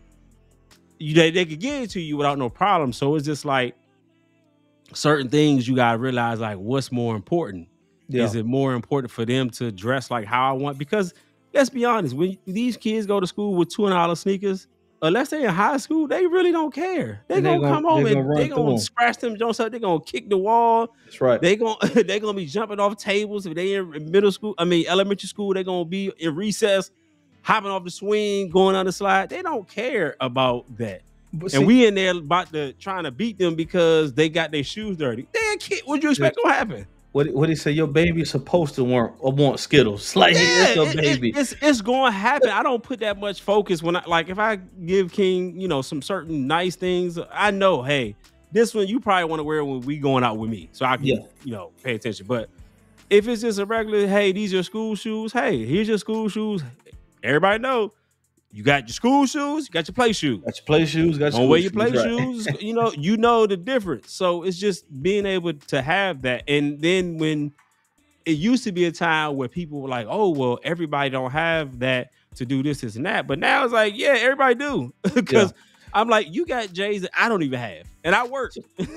they could get it to you without no problem. So it's just like certain things you got to realize, like, what's more important? Yeah. Is it more important for them to dress like how I want? Because let's be honest, when these kids go to school with $200 sneakers, unless they're in high school, they really don't care. They're gonna come home and they're gonna scratch them joints up. They're gonna kick the wall. That's right. They're gonna be jumping off tables. If they in elementary school, they're gonna be in recess, hopping off the swing, going on the slide. They don't care about that. And we in there trying to beat them because they got their shoes dirty. Damn kid, what you expect gonna happen? What he say? Your baby's supposed to want Skittles. Like it's your baby. It's going to happen. I don't put that much focus when if I give King, you know, some certain nice things. I know, hey, this one you probably want to wear when we going out with me, so I can you know, pay attention. But if it's just a regular, hey, these are your school shoes. Hey, here's your school shoes. Everybody know. You got your school shoes, you got your play shoes. Got your play shoes, got your don't wear your play shoes. You know the difference. So it's just being able to have that. And then when it used to be a time where people were like, oh, well, everybody don't have that to do this and that. But now it's like, yeah, everybody do. Because I'm like, you got J's that I don't even have. And I work.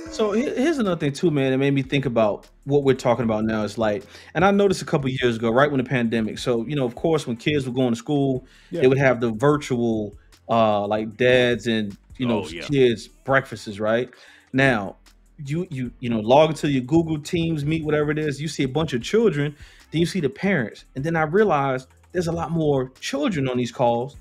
So here's another thing too, man. It made me think about what we're talking about now. It's like, and I noticed a couple of years ago, right when the pandemic. So, you know, of course, when kids were going to school, they would have the virtual like dads and, you know, kids breakfasts, right? Now, you know, log into your Google Teams, Meet, whatever it is, you see a bunch of children, then you see the parents. And then I realized there's a lot more children on these calls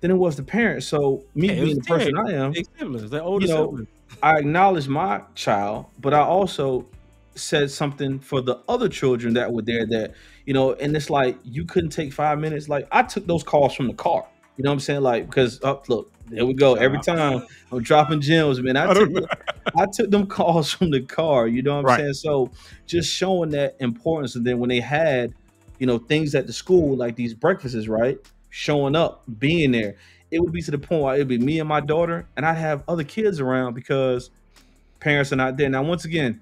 than it was the parents. So me being the person I am, you know, I acknowledge my child, but I also said something for the other children that were there that, you know, and it's like, you couldn't take 5 minutes. Like I took those calls from the car, you know what I'm saying? Like, because look, there we go. Every time I'm dropping gems, man, I took them calls from the car, you know what I'm saying? So just showing that importance. And then when they had, you know, things at the school, like these breakfasts, right? Showing up, being there, it would be to the point where it'd be me and my daughter, and I'd have other kids around because parents are not there. Now, once again,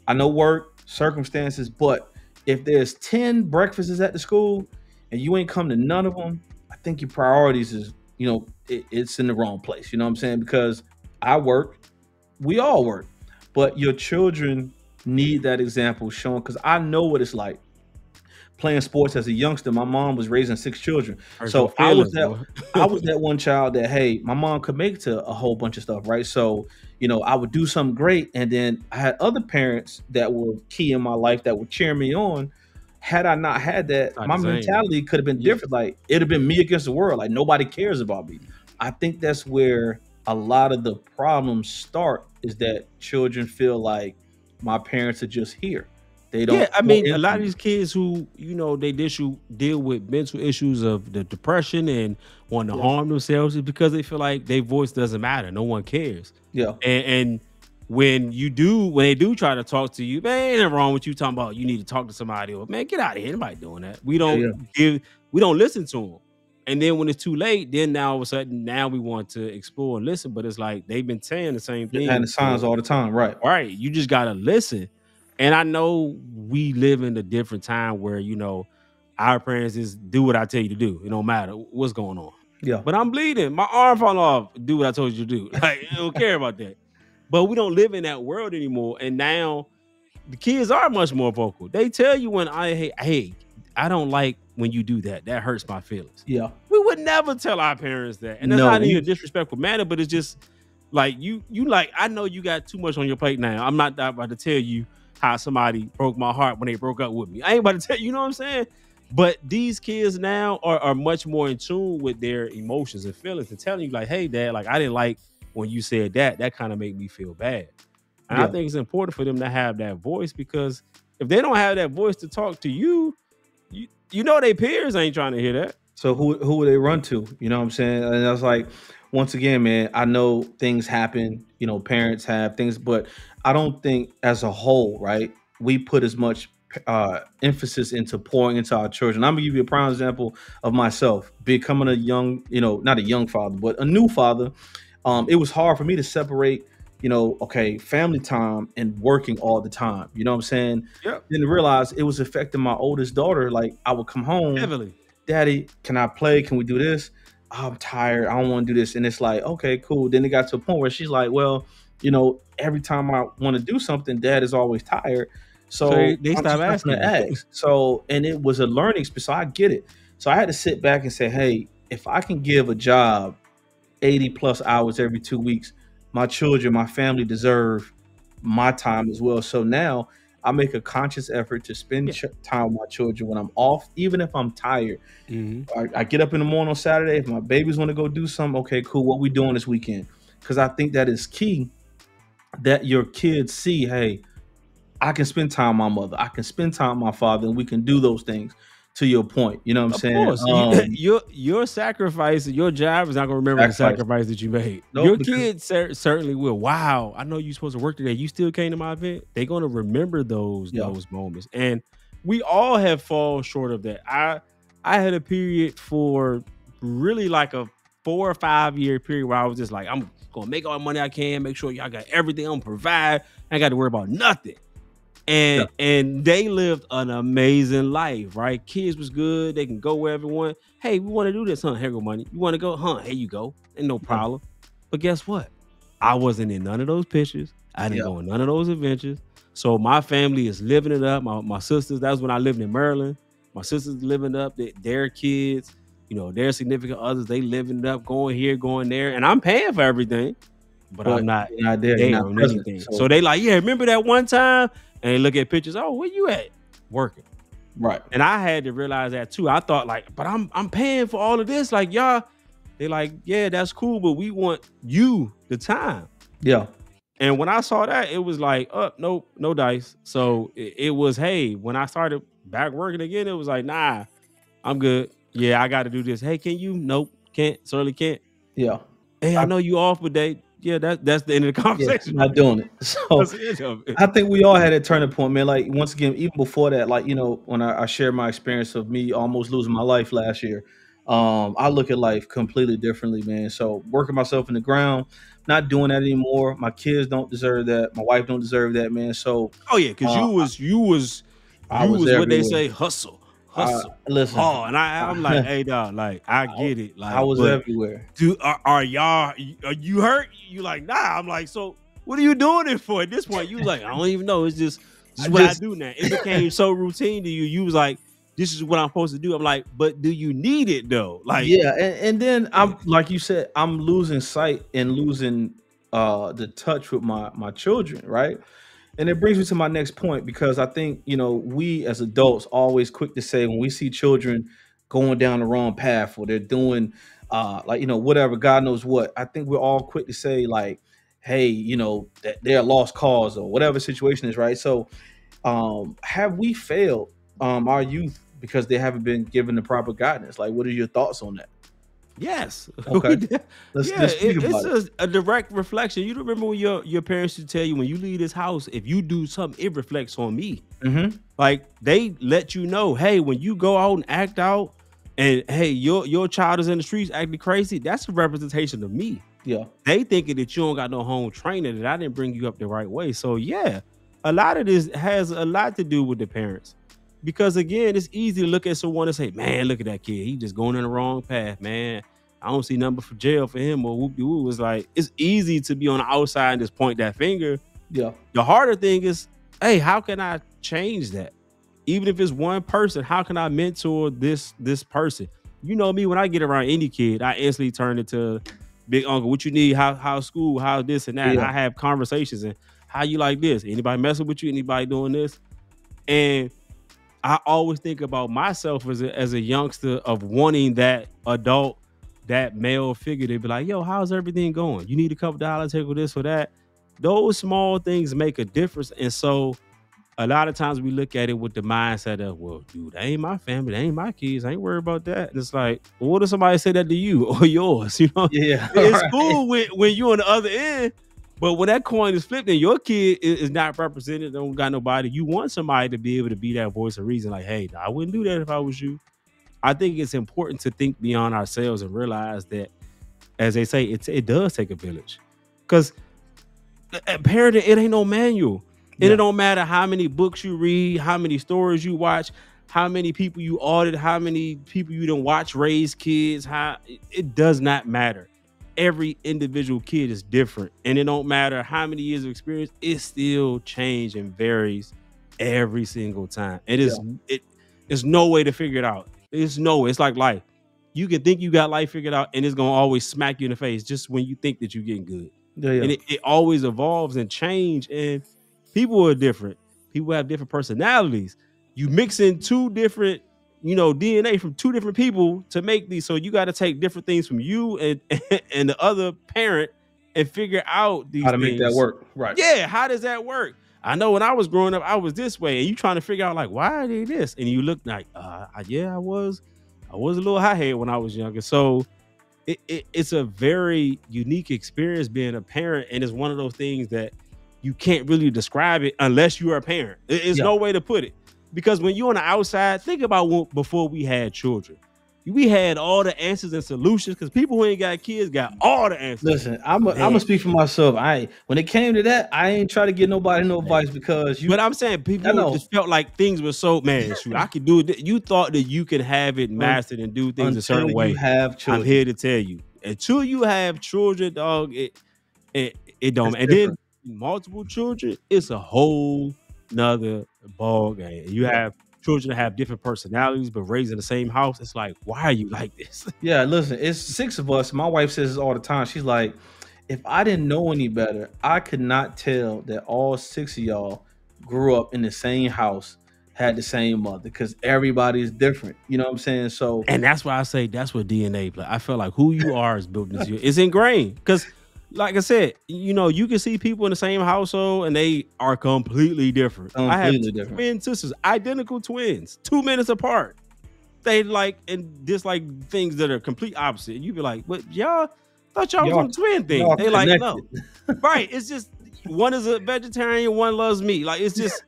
I know work, circumstances. But if there's 10 breakfasts at the school and you ain't come to none of them, I think your priorities is, it's in the wrong place. You know what I'm saying? Because I work, we all work, but your children need that example shown, because I know what it's like playing sports as a youngster. My mom was raising 6 children. So I was that one child that, hey, my mom could make to a whole bunch of stuff, right? So, I would do something great. And then I had other parents that were key in my life that would cheer me on. Had I not had that, my mentality could have been different. Like, it'd have been me against the world. Like, nobody cares about me. I think that's where a lot of the problems start, is that children feel like my parents are just here. They don't. Yeah, I mean, a lot of these kids who, they deal with mental issues of the depression and want to harm themselves, is because they feel like their voice doesn't matter. No one cares. Yeah. And when they do try to talk to you, man, ain't nothing wrong with you talking about you need to talk to somebody, or man, get out of here. Nobody doing that. We don't listen to them. And then when it's too late, then now all of a sudden, now we want to explore and listen. But it's like they've been saying the same thing. And the signs all the time, right? Right. You just gotta listen. And I know we live in a different time where, our parents is do what I tell you to do. It don't matter what's going on. Yeah. But I'm bleeding. My arm falling off. Do what I told you to do. Like, I don't care about that. But we don't live in that world anymore. And now the kids are much more vocal. They tell you when hey, I don't like when you do that. That hurts my feelings. Yeah. We would never tell our parents that. And that's not in a disrespectful manner, but it's just like you like, I know you got too much on your plate now. I'm not about to tell you how somebody broke my heart when they broke up with me. I ain't about to tell you, know what I'm saying? But these kids now are much more in tune with their emotions and feelings, and telling you like, hey, Dad, like, I didn't like when you said that. That kind of made me feel bad. And I think it's important for them to have that voice, because if they don't have that voice to talk to you, their peers ain't trying to hear that. So who would they run to? You know what I'm saying? And I was like, once again, man, I know things happen, parents have things, but I don't think as a whole, right, we put as much emphasis into pouring into our children. I'm gonna give you a prime example of myself becoming a young, not a young father, but a new father. It was hard for me to separate, family time and working all the time. You know what I'm saying? Yep. Then realize it was affecting my oldest daughter. Like, I would come home, heavily. Daddy, can I play? Can we do this? I'm tired. I don't want to do this. And it's like, okay, cool. Then it got to a point where she's like, well, every time I want to do something, Dad is always tired. So they stop asking. So, and it was a learning experience. So I get it. So I had to sit back and say, hey, if I can give a job 80 plus hours every 2 weeks, my children, my family deserve my time as well. So now I make a conscious effort to spend time with my children when I'm off, even if I'm tired. Mm-hmm. I get up in the morning on Saturday. If my babies want to go do something, okay, cool. What we doing this weekend? Because I think that is key, that your kids see, hey, I can spend time with my mother. I can spend time with my father, and we can do those things. To your point, you know what I'm saying? Course. Your sacrifice, your job is not going to remember the sacrifice that you made. Nope, your kids certainly will. Wow, I know you're supposed to work today. You still came to my event. They're going to remember those moments. And we all have fallen short of that. I had a period for really like a 4 or 5 year period where I was just like, I'm going to make all the money I can, make sure y'all got everything, I'm going to provide. I ain't got to worry about nothing. And they lived an amazing life, right? Kids was good. They can go wherever they want. Hey, we want to do this, huh? Here go money. You want to go? Huh? Here you go. Ain't no problem. But guess what? I wasn't in none of those pictures. I didn't go on none of those adventures. So my family is living it up. My sisters, that was when I lived in Maryland. My sisters living up their kids, their significant others, they living it up, going here, going there. And I'm paying for everything, but I'm not there on anything. So they like, yeah, remember that one time? And they look at pictures. Oh, where you at? Working. Right. And I had to realize that too. I thought like, but I'm paying for all of this. Like, y'all, they like, yeah, that's cool, but we want you the time. Yeah. And when I saw that, it was like, nope, no dice. So it was, hey, when I started back working again, it was like, nah, I'm good. Yeah, I got to do this. Hey, can you? Nope, can't. Certainly can't. Yeah. Hey, I know you off, but that's the end of the conversation. Not doing it. So I think we all had a turning point, man. Like, once again, even before that, like, when I shared my experience of me almost losing my life last year, I look at life completely differently, man. So working myself in the ground, not doing that anymore. My kids don't deserve that. My wife don't deserve that, man. So Oh yeah, because uh, I you was was what they everywhere. say, I hustle listen. hard. And I'm like, hey dog, like I I, get it. I Like, was but everywhere. are y'all are you hurt? You like, nah. I'm like, so what are you doing it for at this point? You was like, I don't even know. It's just this I is what I just do now. It became so routine to you. You was like, this is what I'm supposed to do. I'm like, but do you need it though? Like, Yeah, and then I'm like you said, I'm losing sight and losing the touch with my children, right? And it brings me to my next point because I think, we as adults always quick to say when we see children going down the wrong path or they're doing like whatever, God knows what. I think we're all quick to say like, hey, that they're a lost cause or whatever situation is, right? So have we failed our youth because they haven't been given the proper guidance? Like, what are your thoughts on that? yes. Okay, let's Yeah, let's speak it's about it. a direct reflection. You remember when your parents used to tell you when you leave this house, if you do something, it reflects on me. Hmm. Like they let you know, hey, when you go out and act out, and hey, your child is in the streets acting crazy, that's a representation of me. Yeah, They thinking that you don't got no home training, that I didn't bring you up the right way. So yeah, a lot of this has a lot to do with the parents. Because again, it's easy to look at someone and say, man, look at that kid. He just going in the wrong path, man. I don't see number for jail for him or whoop de woo. It's like it's easy to be on the outside and just point that finger. yeah, The harder thing is, hey, how can I change that? Even if it's one person, how can I mentor this person? You know me, when I get around any kid, I instantly turn into big uncle. What you need? How school? How this and that? And yeah, I have conversations and how you like this? Anybody messing with you? Anybody doing this? And I always think about myself as a youngster of wanting that adult, that male figure to be like, yo, how's everything going? You need a couple dollars, take with this or that. Those small things make a difference. And so a lot of times we look at it with the mindset of, well, dude, that ain't my family, that ain't my kids, I ain't worried about that. And it's like, well, what if somebody say that to you or yours? You know, yeah. it's Right. cool when you're on the other end, but when that coin is flipped and your kid is not represented, don't got nobody, you want somebody to be able to be that voice of reason. Like, hey, I wouldn't do that if I was you. I think it's important to think beyond ourselves and realize that, as they say, it does take a village. Because parenting, it ain't no manual. And it Yeah, don't matter how many books you read, how many stories you watch, how many people you audit, how many people you don't watch raise kids. How it does not matter. Every individual kid is different, and it don't matter how many years of experience. It still changes and varies every single time. It yeah, is it. There's no way to figure it out. There's no way. It's like life. You can think you got life figured out, and it's gonna always smack you in the face just when you think that you're getting good. yeah, yeah, And it always evolves and change. And people are different. People have different personalities. You mix in two different, DNA from two different people to make these. So you got to take different things from you and and the other parent and figure out how these to make that things. work? Right. Yeah, how does that work? I know when I was growing up, I was this way, and you trying to figure out like why are they this, and you look like, yeah, I was a little high head when I was younger. So it's a very unique experience being a parent, and it's one of those things that you can't really describe it unless you're a parent. It's Yeah. no way to put it, because when you're on the outside, think about before we had children, we had all the answers and solutions, because people who ain't got kids got all the answers. Listen, I'm gonna Man, speak for myself. When it came to that, I ain't try to get nobody no man. advice because But I'm saying I people know just felt like things were so, man, shoot, I could do it. You thought that you could have it un, mastered and do things a until certain you way. have I'm children, here to tell you, until you have children, dog, it don't. it's And then different. multiple children, it's a whole nother ball game. You have children that have different personalities, but raised in the same house. It's like, why are you like this? Yeah, listen, it's six of us. My wife says this all the time. She's like, if I didn't know any better, I could not tell that all six of y'all grew up in the same house, had the same mother, because everybody's different. You know what I'm saying? So And that's why I say that's what DNA play. I feel like who you are is built into you. It's ingrained. Because, like I said, you can see people in the same household and they are completely different. I have completely two different. twin sisters, identical twins, 2 minutes apart. They like and dislike things that are complete opposite. And you be like, "What y'all thought y'all was on Y'all, the twin thing?" y'all They like, no, connected. right? It's just one is a vegetarian, one loves meat. Like it's just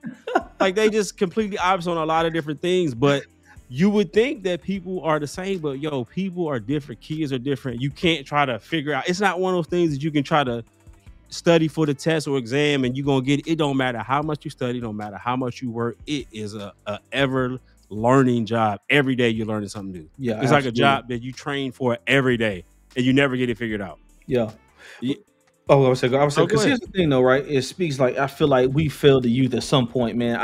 like they just completely opposite on a lot of different things. But you would think that people are the same, but yo, people are different. Kids are different. You can't try to figure out. It's not one of those things that you can try to study for the test or exam and you're gonna get it. It don't matter how much you study, don't matter how much you work. It is a ever learning job. Every day you're learning something new. Yeah, It's like a absolutely. job that you train for every day and you never get it figured out. Yeah. Ye- Oh, I was saying, Oh, go because here's ahead. the thing, though, right? It speaks like I feel like we failed the youth at some point, man.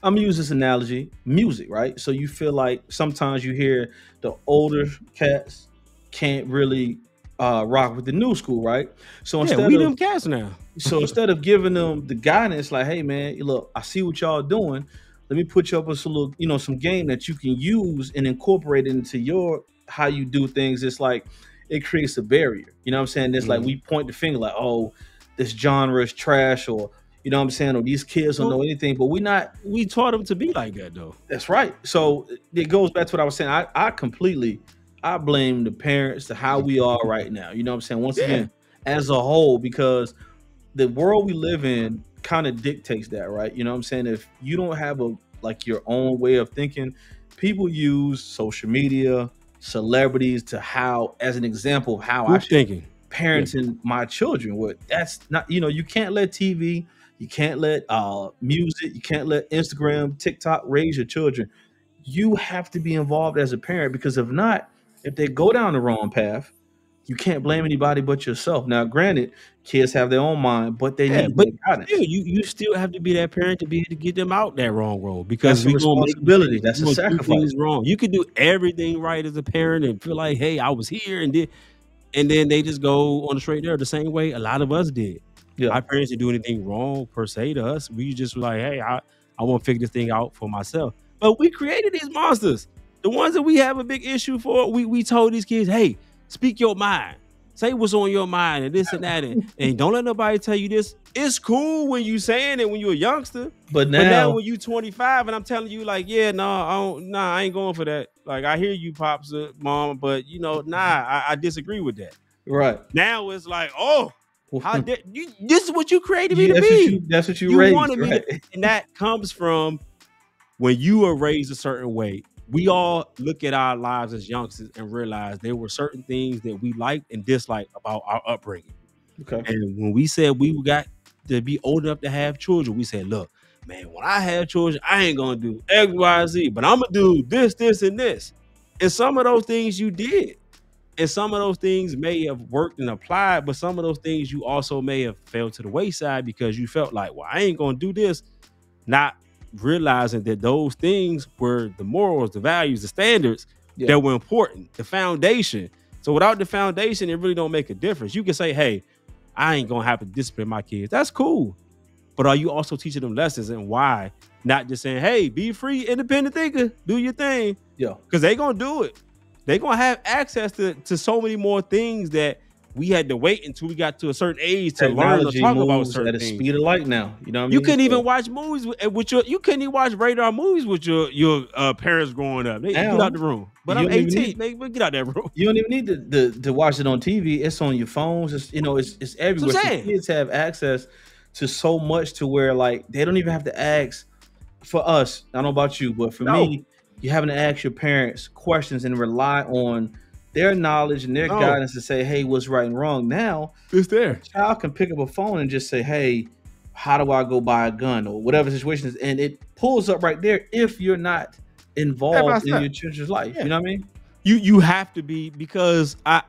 I'm gonna use this analogy: music, right? So you feel like sometimes you hear the older cats can't really rock with the new school, right? So Yeah, instead we of them cats now. so instead of giving them the guidance, like, hey, man, look, I see what y'all doing. Let me put you up with some little, some game that you can use and incorporate it into your how you do things. It's like it creates a barrier. You know what I'm saying? It's like Mhm. we point the finger, like, oh, this genre is trash, or you know what I'm saying, or these kids don't Well, know anything. But we're not. we taught them to be like that though. That's right. So it goes back to what I was saying. I completely I blame the parents to how we are right now. You know what I'm saying? Once Yeah. again, as a whole, because the world we live in kind of dictates that, right? You know what I'm saying? If you don't have a like your own way of thinking, people use social media, celebrities to how as an example of how I Group should thinking. Yeah. parenting my children. What that's not, you can't let TV, you can't let music, you can't let Instagram, TikTok raise your children. You have to be involved as a parent because if not, if they go down the wrong path, you can't blame anybody but yourself. Now, granted, kids have their own mind, but they Yeah, need but that still, guidance. you still have to be that parent to be able to get them out that wrong road because That's a we gonna make responsibility. mistakes. That's We a gonna do sacrifice. things wrong. You can do everything right as a parent and feel like, hey, I was here and then they just go on the straight there the same way a lot of us did. Yeah, Our parents didn't do anything wrong per se to us. We just were like, hey, I want to figure this thing out for myself. But we created these monsters. The ones that we have a big issue for, we told these kids, hey, speak your mind. Say what's on your mind and this and that. And don't let nobody tell you this. It's cool when you saying it when you're a youngster. but But now now, when you 25 and I'm telling you, like, yeah, no, I ain't going for that. Like, I hear you, pops, mom, but I disagree with that. right? Now it's like, oh, how did you? This is what you created me to That's what be. you You raised, wanted me to, right? and that comes from when you were raised a certain way. We all look at our lives as youngsters and realize there were certain things that we liked and disliked about our upbringing. Okay. And when we said we got to be old enough to have children, we said, look, man, when I have children, I ain't gonna do X, Y, Z, but I'm gonna do this, this, and this. And some of those things you did. And some of those things may have worked and applied, but some of those things you also may have fell to the wayside because you felt like, well, I ain't gonna do this, not realizing that those things were the morals, the values, the standards Yeah. that were important, the foundation. So without the foundation, it really don't make a difference. You can say, hey, I ain't gonna have to discipline my kids. That's cool. But are you also teaching them lessons and why? Not just saying, hey, be free, independent thinker, do your thing. Yeah. Because they gonna do it. They gonna have access to so many more things that we had to wait until we got to a certain age to learn or Technology talk about moves certain at a things. speed of light now. You know what I You mean? couldn't even So watch movies with your. You couldn't even watch radar movies with your parents growing up. They get now out the room. But you I'm don't even 18. need They get out that room. you don't even need to watch it on TV. It's on your phones. It's everywhere. That's what So I'm saying. kids have access to so much to where like they don't even have to ask. For us, I don't know about you, but for No, me, you having to ask your parents questions and rely on their knowledge and their no, guidance to say, hey, what's right and wrong. Now it's a there. child can pick up a phone and just say, hey, how do I go buy a gun or whatever the situation is, and it pulls up right there if you're not Step by involved in step. your children's life. Yeah. You know what I mean? You have to be because I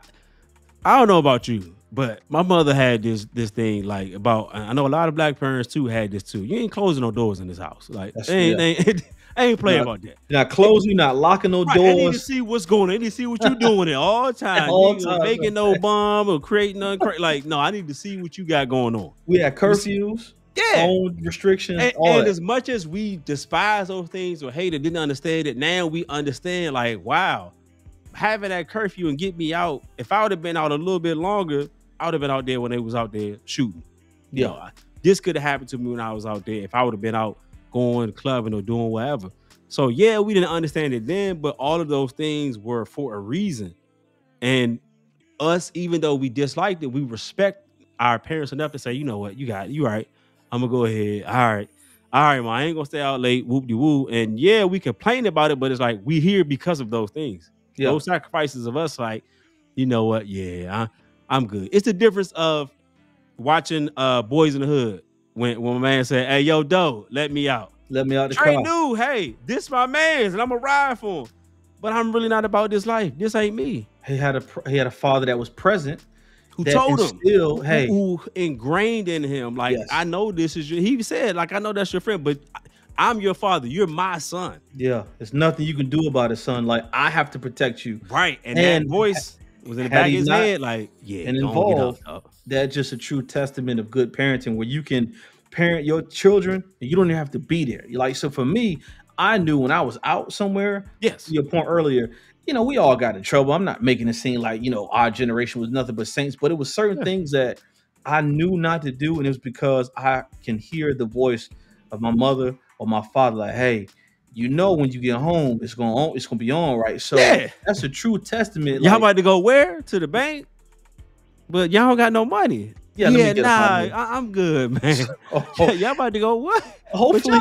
don't know about you, but my mother had this thing like about. I know a lot of black parents too had this too. You ain't closing no doors in this house. Like That's they ain't, yeah. they ain't, I ain't playing Not, about that. not closing, not locking no Right, I need to doors see what's going on. I need to see what you doing there all the at time. all You know, times. making no bomb or creating none. Like, no, I need to see what you got going on. We had You see- curfews, Yeah. phone restrictions, all And that. as much as we despise those things or hate it, didn't understand it, now we understand, like, wow, having that curfew and get me out, if I would have been out a little bit longer, I would have been out there when they was out there shooting. You Yeah. know, this could have happened to me when I was out there if I would have been out going clubbing or doing whatever. So yeah, we didn't understand it then, but all of those things were for a reason. And us, even though we disliked it, we respect our parents enough to say, you know what, you got it. You right. I'm gonna go ahead. All right. all right, man, I ain't gonna stay out late, whoop de woo. And yeah, we complain about it, but it's like we here because of those things. Yeah. Those sacrifices of us, like, you know what? Yeah, I'm good. It's the difference of watching Boys in the Hood when my man said, "Hey, yo, Doe, let me out." Let me out the Trey car. knew, hey, this my man's, and I'm gonna ride for him. But I'm really not about this life. This ain't me. He had a father that was present, Who that told him? instilled, hey, Who ingrained in him? Like, Yes. I know this is your. He said, like, I know that's your friend, but I'm your father. You're my son. yeah, there's nothing you can do about it, son. Like, I have to protect you. Right. And And that voice was in the had back of he his not head, like, yeah, been don't get involved, up, dog. That's just a true testament of good parenting, where you can parent your children and you don't even have to be there. Like, so for me, I knew when I was out somewhere, Yes. to your point earlier, we all got in trouble. I'm not making it seem like, our generation was nothing but saints, but it was certain Yeah. things that I knew not to do. And it was because I can hear the voice of my mother or my father, like, hey, when you get home, it's gonna be on, right? So Yeah. that's a true testament. Y'all Like, about to go where? To the bank? But y'all don't got no money. yeah, let me get nah, my money. I'm good, man. Oh, Y'all about to go what? hopefully,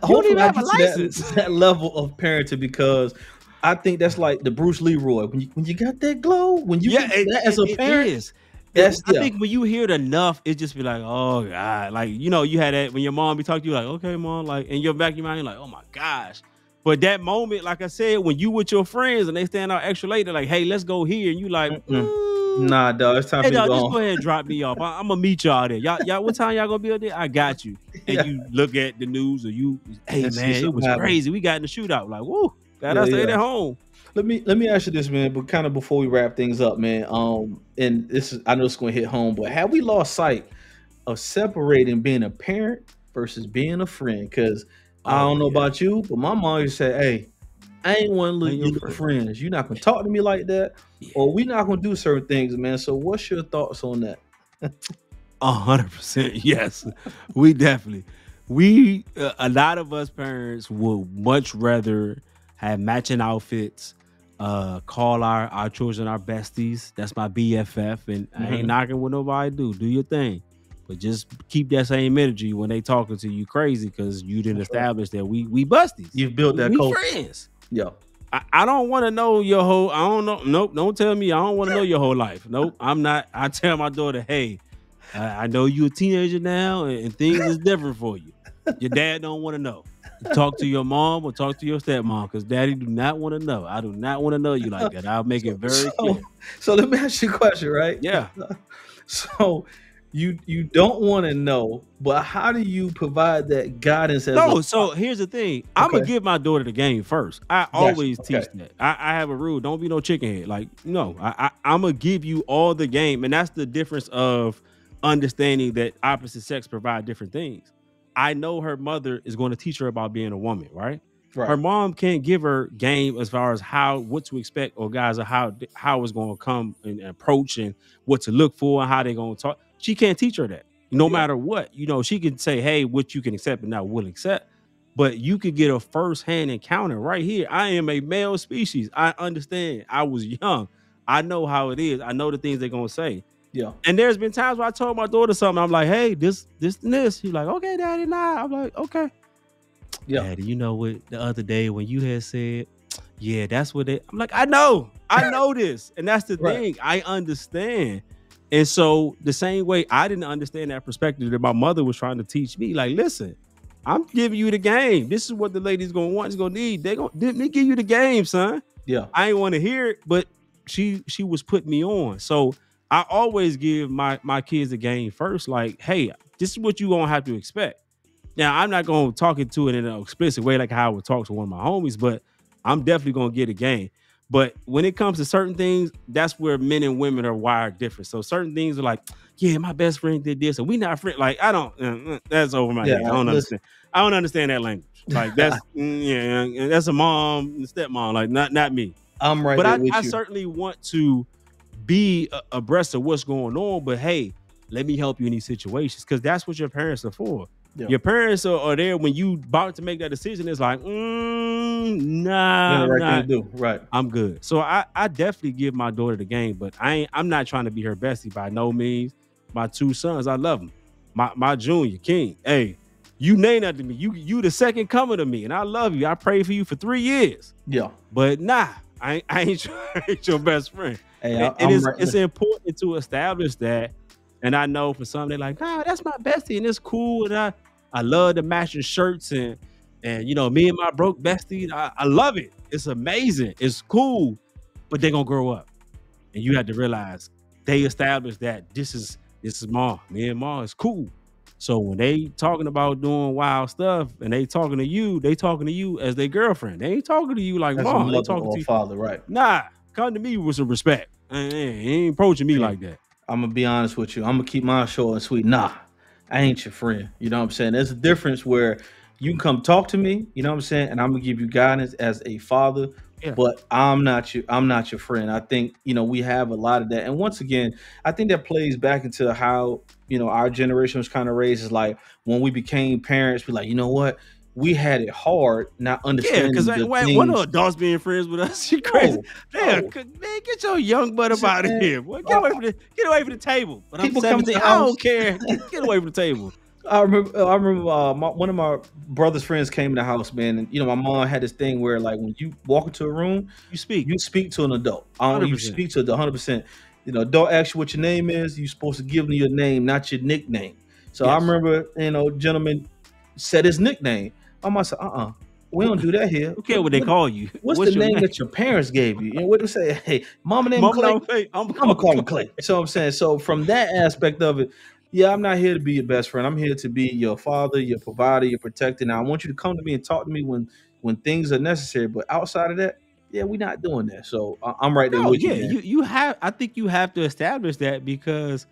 don't even I have a get to license. that level of parenting, because I think that's like the Bruce Leroy. When you got that glow, when you get that as a parent, is. that's I think when you hear it enough, it just be like, oh God, like you had that when your mom be talking to you, like, okay, mom, like, in your back of your mind, you're like, oh my gosh. But that moment, like I said, when you with your friends and they stand out extra late, they're like, hey, let's go here, and you like, nah, dog, it's time hey, for you to dog, go just home. go ahead and drop me off. I'm gonna meet y'all there. Y'all, what time y'all gonna be up there? I got you. And Yeah. you look at the news, or hey And see man, it something was happen. crazy. We got in the shootout. Like, woo, glad Yeah, I stayed yeah. at home. Let me ask you this, man, but kind of before we wrap things up, man. And I know it's going to hit home, but have we lost sight of separating being a parent versus being a friend? Because I Oh, don't know yeah. about you, but my mom used to say, "Hey, I ain't one of Ain't your your little friends. You're not going to talk to me like that, Yeah. or we not going to do certain things, man." So, what's your thoughts on that? 100%. Yes, we definitely. We a lot of us parents would much rather have matching outfits. Call our children our besties. That's my BFF, and I ain't Mhm. knocking what nobody do your thing, but just keep that same energy when they talking to you crazy, because you didn't That's right. establish that we besties. You've built that we culture. friends. Yeah. I don't want to know your whole. I don't know. Nope. Don't tell me. I don't want to know your whole life. Nope. I'm not. I tell my daughter, hey, I know you a teenager now, and things is different for you. Your dad don't want to know. Talk to your mom or talk to your stepmom, because daddy do not want to know. I do not want to know you like that. I'll make it very clear. So let me ask you a question, right? Yeah. So you don't want to know, but how do you provide that guidance as No, a so here's the thing. I'm gonna Okay. give my daughter the game first. I Gotcha. always teach Okay. that. I have a rule. Don't be no chicken head. Like, no, I'm gonna give you all the game. And that's the difference of understanding that opposite sex provide different things. I know her mother is going to teach her about being a woman, right? Right. Her mom can't give her game as far as what to expect, or guys, or how it's going to come and approach, and what to look for, and how they're going to talk. She can't teach her that. No Yeah. matter what, she can say, hey, what you can accept and not will accept. But you could get a first-hand encounter right here. I am a male species. I understand. I was young. I know how it is. I know the things they're going to say. Yeah. And there's been times where I told my daughter something. I'm like, hey, this, and this. She's like, okay, daddy, nah. I'm like, okay. Yeah. Daddy, you know what? The other day when you had said, yeah, that's what I'm like, I know this. And that's the Right. thing. I understand. And so the same way I didn't understand that perspective that my mother was trying to teach me, like, listen, I'm giving you the game. This is what the lady's going to want, is going to need. Let me give you the game, son. Yeah. I ain't want to hear it, but she was putting me on. So I always give my kids the game first. Like, hey, this is what you gonna have to expect. Now, I'm not gonna talk it to it in an explicit way like how I would talk to one of my homies, but I'm definitely gonna get a game. But when it comes to certain things, that's where men and women are wired different. So certain things are like, yeah, my best friend did this, and we not friends. Like, I don't. That's over my head. I don't understand. I don't understand that language. Like, that's yeah, that's a mom and stepmom. Like, not me. I'm right But there with I you. certainly want to be abreast of what's going on. But hey, let me help you in these situations, because that's what your parents are for. Yeah. Your parents are there when you about to make that decision. It's like, nah, Right thing to do. Right. I'm good. So I definitely give my daughter the game, but I'm not trying to be her bestie by no means. My two sons, I love them. My junior King, hey, You name that to me. You the second coming to me, and I love you. I prayed for you for 3 years. Yeah. But nah, I ain't your best friend. Hey, And it's important to establish that. And I know for some they're like, nah, that's my bestie, and it's cool. And I love the matching shirts and you know, me and my broke bestie. I love it. It's amazing. It's cool. But they're gonna grow up. And you have to realize they established that this is Ma. Me and Ma is cool. So when they talking about doing wild stuff and they talking to you as their girlfriend. They ain't talking to you like Ma. They talking to you. Father, right? Nah, come to me with some respect. He ain't approaching me like that. I'm gonna be honest with you. I'm gonna keep mine short and sweet. Nah, I ain't your friend. You know what I'm saying? There's a difference where you can come talk to me, you know what I'm saying, and I'm gonna give you guidance as a father. Yeah. But I'm not your friend. I think, you know, we have a lot of that. And once again, I think that plays back into how, you know, our generation was kind of raised. Is like when we became parents, we're like, you know what? We had it hard, not understanding. Yeah, because one of adults being friends with us, she crazy. Man, get your young butt up out of here. Boy, get away from the table. But I'm 17. I don't care. Get away from the table. I remember one of my brother's friends came in the house, man, and you know my mom had this thing where like when you walk into a room, you speak to an adult. You speak to the 100%. You know, adult asks you what your name is. You're supposed to give them your name, not your nickname. So I remember, you know, gentleman said his nickname. My mom said, we don't do that here. Who care what they call you? What's the name that your parents gave you? And what do you say? Hey, mama name Clay. I'm gonna call him Clay. So I'm saying, so from that aspect of it. Yeah, I'm not here to be your best friend. I'm here to be your father, your provider, your protector. Now, I want you to come to me and talk to me when things are necessary. But outside of that, yeah, we're not doing that. So I'm right there with you. Yeah, you have. I think you have to establish that because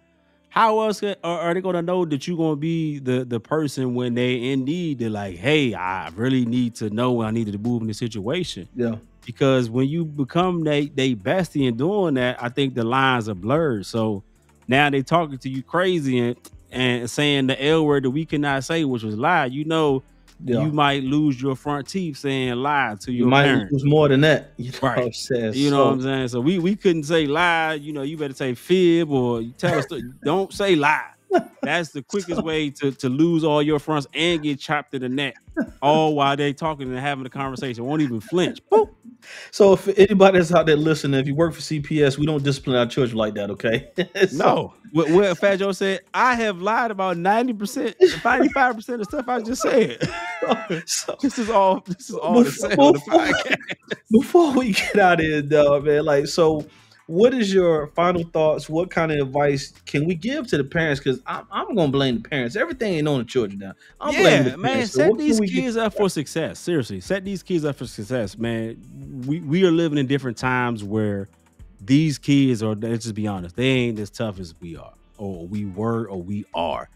how else are they going to know that you're going to be the person when they indeed they're like, hey, I really need to know I needed to move in the situation. Yeah. Because when you become they bestie and doing that, I think the lines are blurred. So now they talking to you crazy and saying the L word that we cannot say, which was lie. You know, you might lose your front teeth saying lie to your parents. You might lose more than that. You know right. What I'm saying? You know what I'm saying? So we couldn't say lie. You know, you better say fib or tell us. Don't say lie. That's the quickest way to lose all your fronts and get chopped in the neck. All while they talking and having a conversation. Won't even flinch. Boop. So if anybody that's out there listening, if you work for CPS, we don't discipline our children like that, okay? No. What Fat Joe said, I have lied about 90%, 95% of stuff I just said. So, this is all to say on the podcast. Before we get out of here, though, man, like, so what is your final thoughts? What kind of advice can we give to the parents? Because I'm going to blame the parents. Everything ain't on the children now. I'm blaming the parents. Set these kids up for success. Seriously, set these kids up for success, man. We are living in different times where these kids are, let's just be honest, they ain't as tough as we are, or we were, or we are.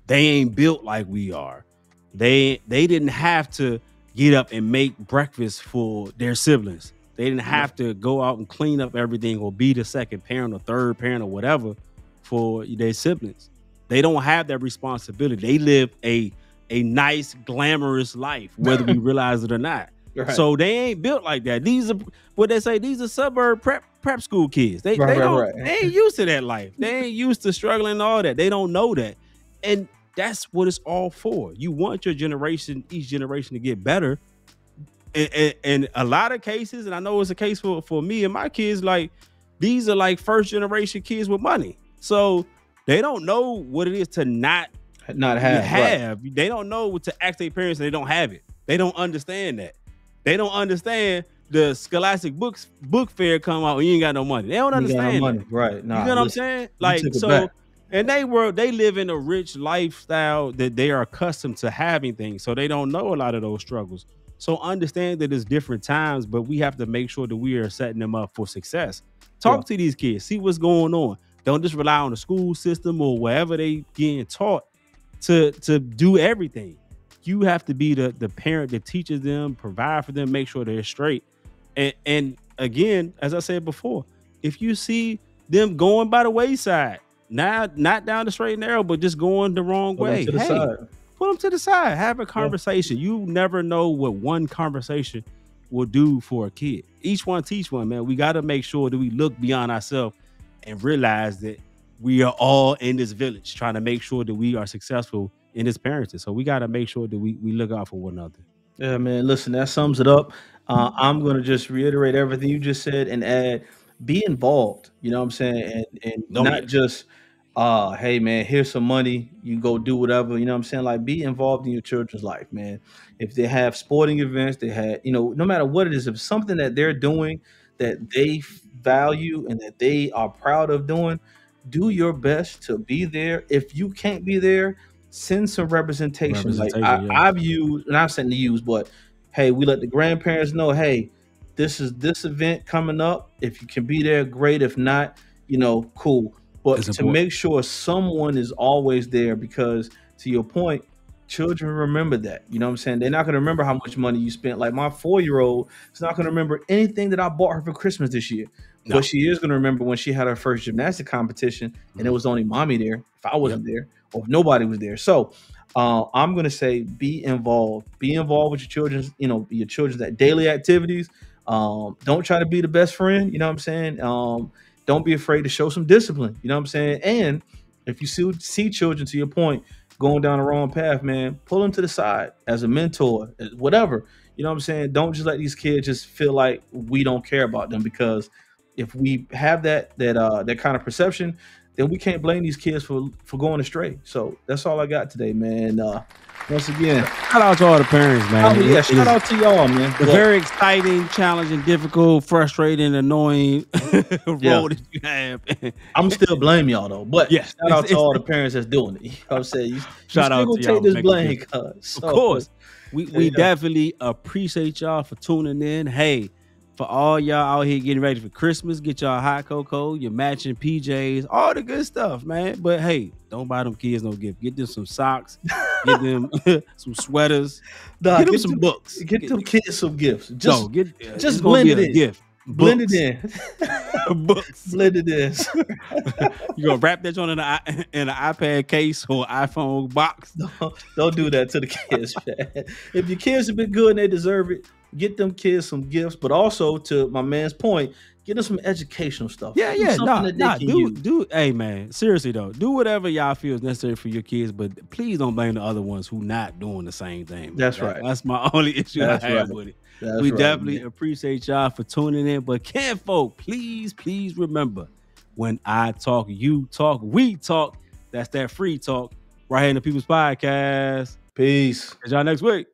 They ain't built like we are. They didn't have to get up and make breakfast for their siblings. They didn't have to go out and clean up everything or be the second parent or third parent or whatever for their siblings. They don't have that responsibility. They live a nice, glamorous life, whether we realize it or not. Right. So they ain't built like that. These are what they say. These are suburb prep school kids. They ain't used to that life. They ain't used to struggling and all that. They don't know that. And that's what it's all for. You want your generation, each generation to get better. In a lot of cases, and I know it's a case for me and my kids, like these are like first generation kids with money. So they don't know what it is to not have. Right. They don't know what to ask their parents and they don't have it. They don't understand that. They don't understand the Scholastic book fair come out and you ain't got no money. They don't understand money. Right. Nah, you know what I'm saying? Like, so, and they live in a rich lifestyle that they are accustomed to having things. So they don't know a lot of those struggles. So understand that it's different times, but we have to make sure that we are setting them up for success. Talk to these kids, see what's going on. Don't just rely on the school system or wherever they getting taught to do everything. You have to be the parent that teaches them, provide for them, make sure they're straight. And again, as I said before, if you see them going by the wayside, not down the straight and narrow, but just going the wrong way, put them to the side, have a conversation. You never know what one conversation will do for a kid. Each one teach one, man. We got to make sure that we look beyond ourselves and realize that we are all in this village trying to make sure that we are successful in his parenting. So we got to make sure that we look out for one another. Yeah, man. Listen, that sums it up. I'm gonna just reiterate everything you just said and add, be involved. You know what I'm saying? And Oh not yeah, just hey man, here's some money, you go do whatever. You know what I'm saying? Like be involved in your children's life, man. If they have sporting events, they had, no matter what it is, if it's something that they're doing that they value and that they are proud of doing, do your best to be there. If you can't be there, send some representation. Like representation. Yeah, I've used, and I'm saying to use, but hey, we let the grandparents know, hey, this is this event coming up. If you can be there, great. If not, cool. it's But to important. make sure someone is always there, because to your point, children remember that. You know what I'm saying? They're not going to remember how much money you spent. Like my 4-year-old is not going to remember anything that I bought her for Christmas this year. No. But she is going to remember when she had her first gymnastic competition and it was only mommy there, if I wasn't there or if nobody was there. So I'm going to say be involved. Be involved with your children's, your children's daily activities. Don't try to be the best friend. You know what I'm saying? Don't be afraid to show some discipline. You know what I'm saying? And if you see children, to your point, going down the wrong path, man, pull them to the side as a mentor, whatever. You know what I'm saying? Don't just let these kids just feel like we don't care about them, because if we have that kind of perception, then we can't blame these kids for going astray. So that's all I got today, man. Once again, Shout out to all the parents, man. yeah, It shout is out to y'all, man. a very exciting, challenging, difficult, frustrating, annoying role Yeah. that you have. I'm still blame y'all though, but Yeah, shout out to it's- all the parents that's doing it. You know what I'm saying? You Shout still out gonna to y'all take this making blame, it. cuz. Of course. We Yeah. definitely appreciate y'all for tuning in. Hey, for all y'all out here getting ready for Christmas, get y'all hot cocoa, your matching PJs, all the good stuff, man. But hey, don't buy them kids no gift. Get them some socks, get them some sweaters, Nah, get them some books. Get them kids some gifts. just just it's gonna blend be it a in. gift. blend it Books. in. Books. Blend it in. You gonna wrap that joint in an iPad case or iPhone box? Don't do that to the kids, man. If your kids have been good and they deserve it, get them kids some gifts. But also, to my man's point, get them some educational stuff. Yeah, Get them yeah, something that they can use. do. Hey, man, seriously though, do whatever y'all feel is necessary for your kids, but please don't blame the other ones who not doing the same thing. Man. That's right. That's my only issue That's I have right. with it. That's We right, definitely man. appreciate y'all for tuning in. But Ken folk, please remember, when I talk, you talk, we talk. That's that free talk right here in the People's Podcast. Peace. Catch y'all next week.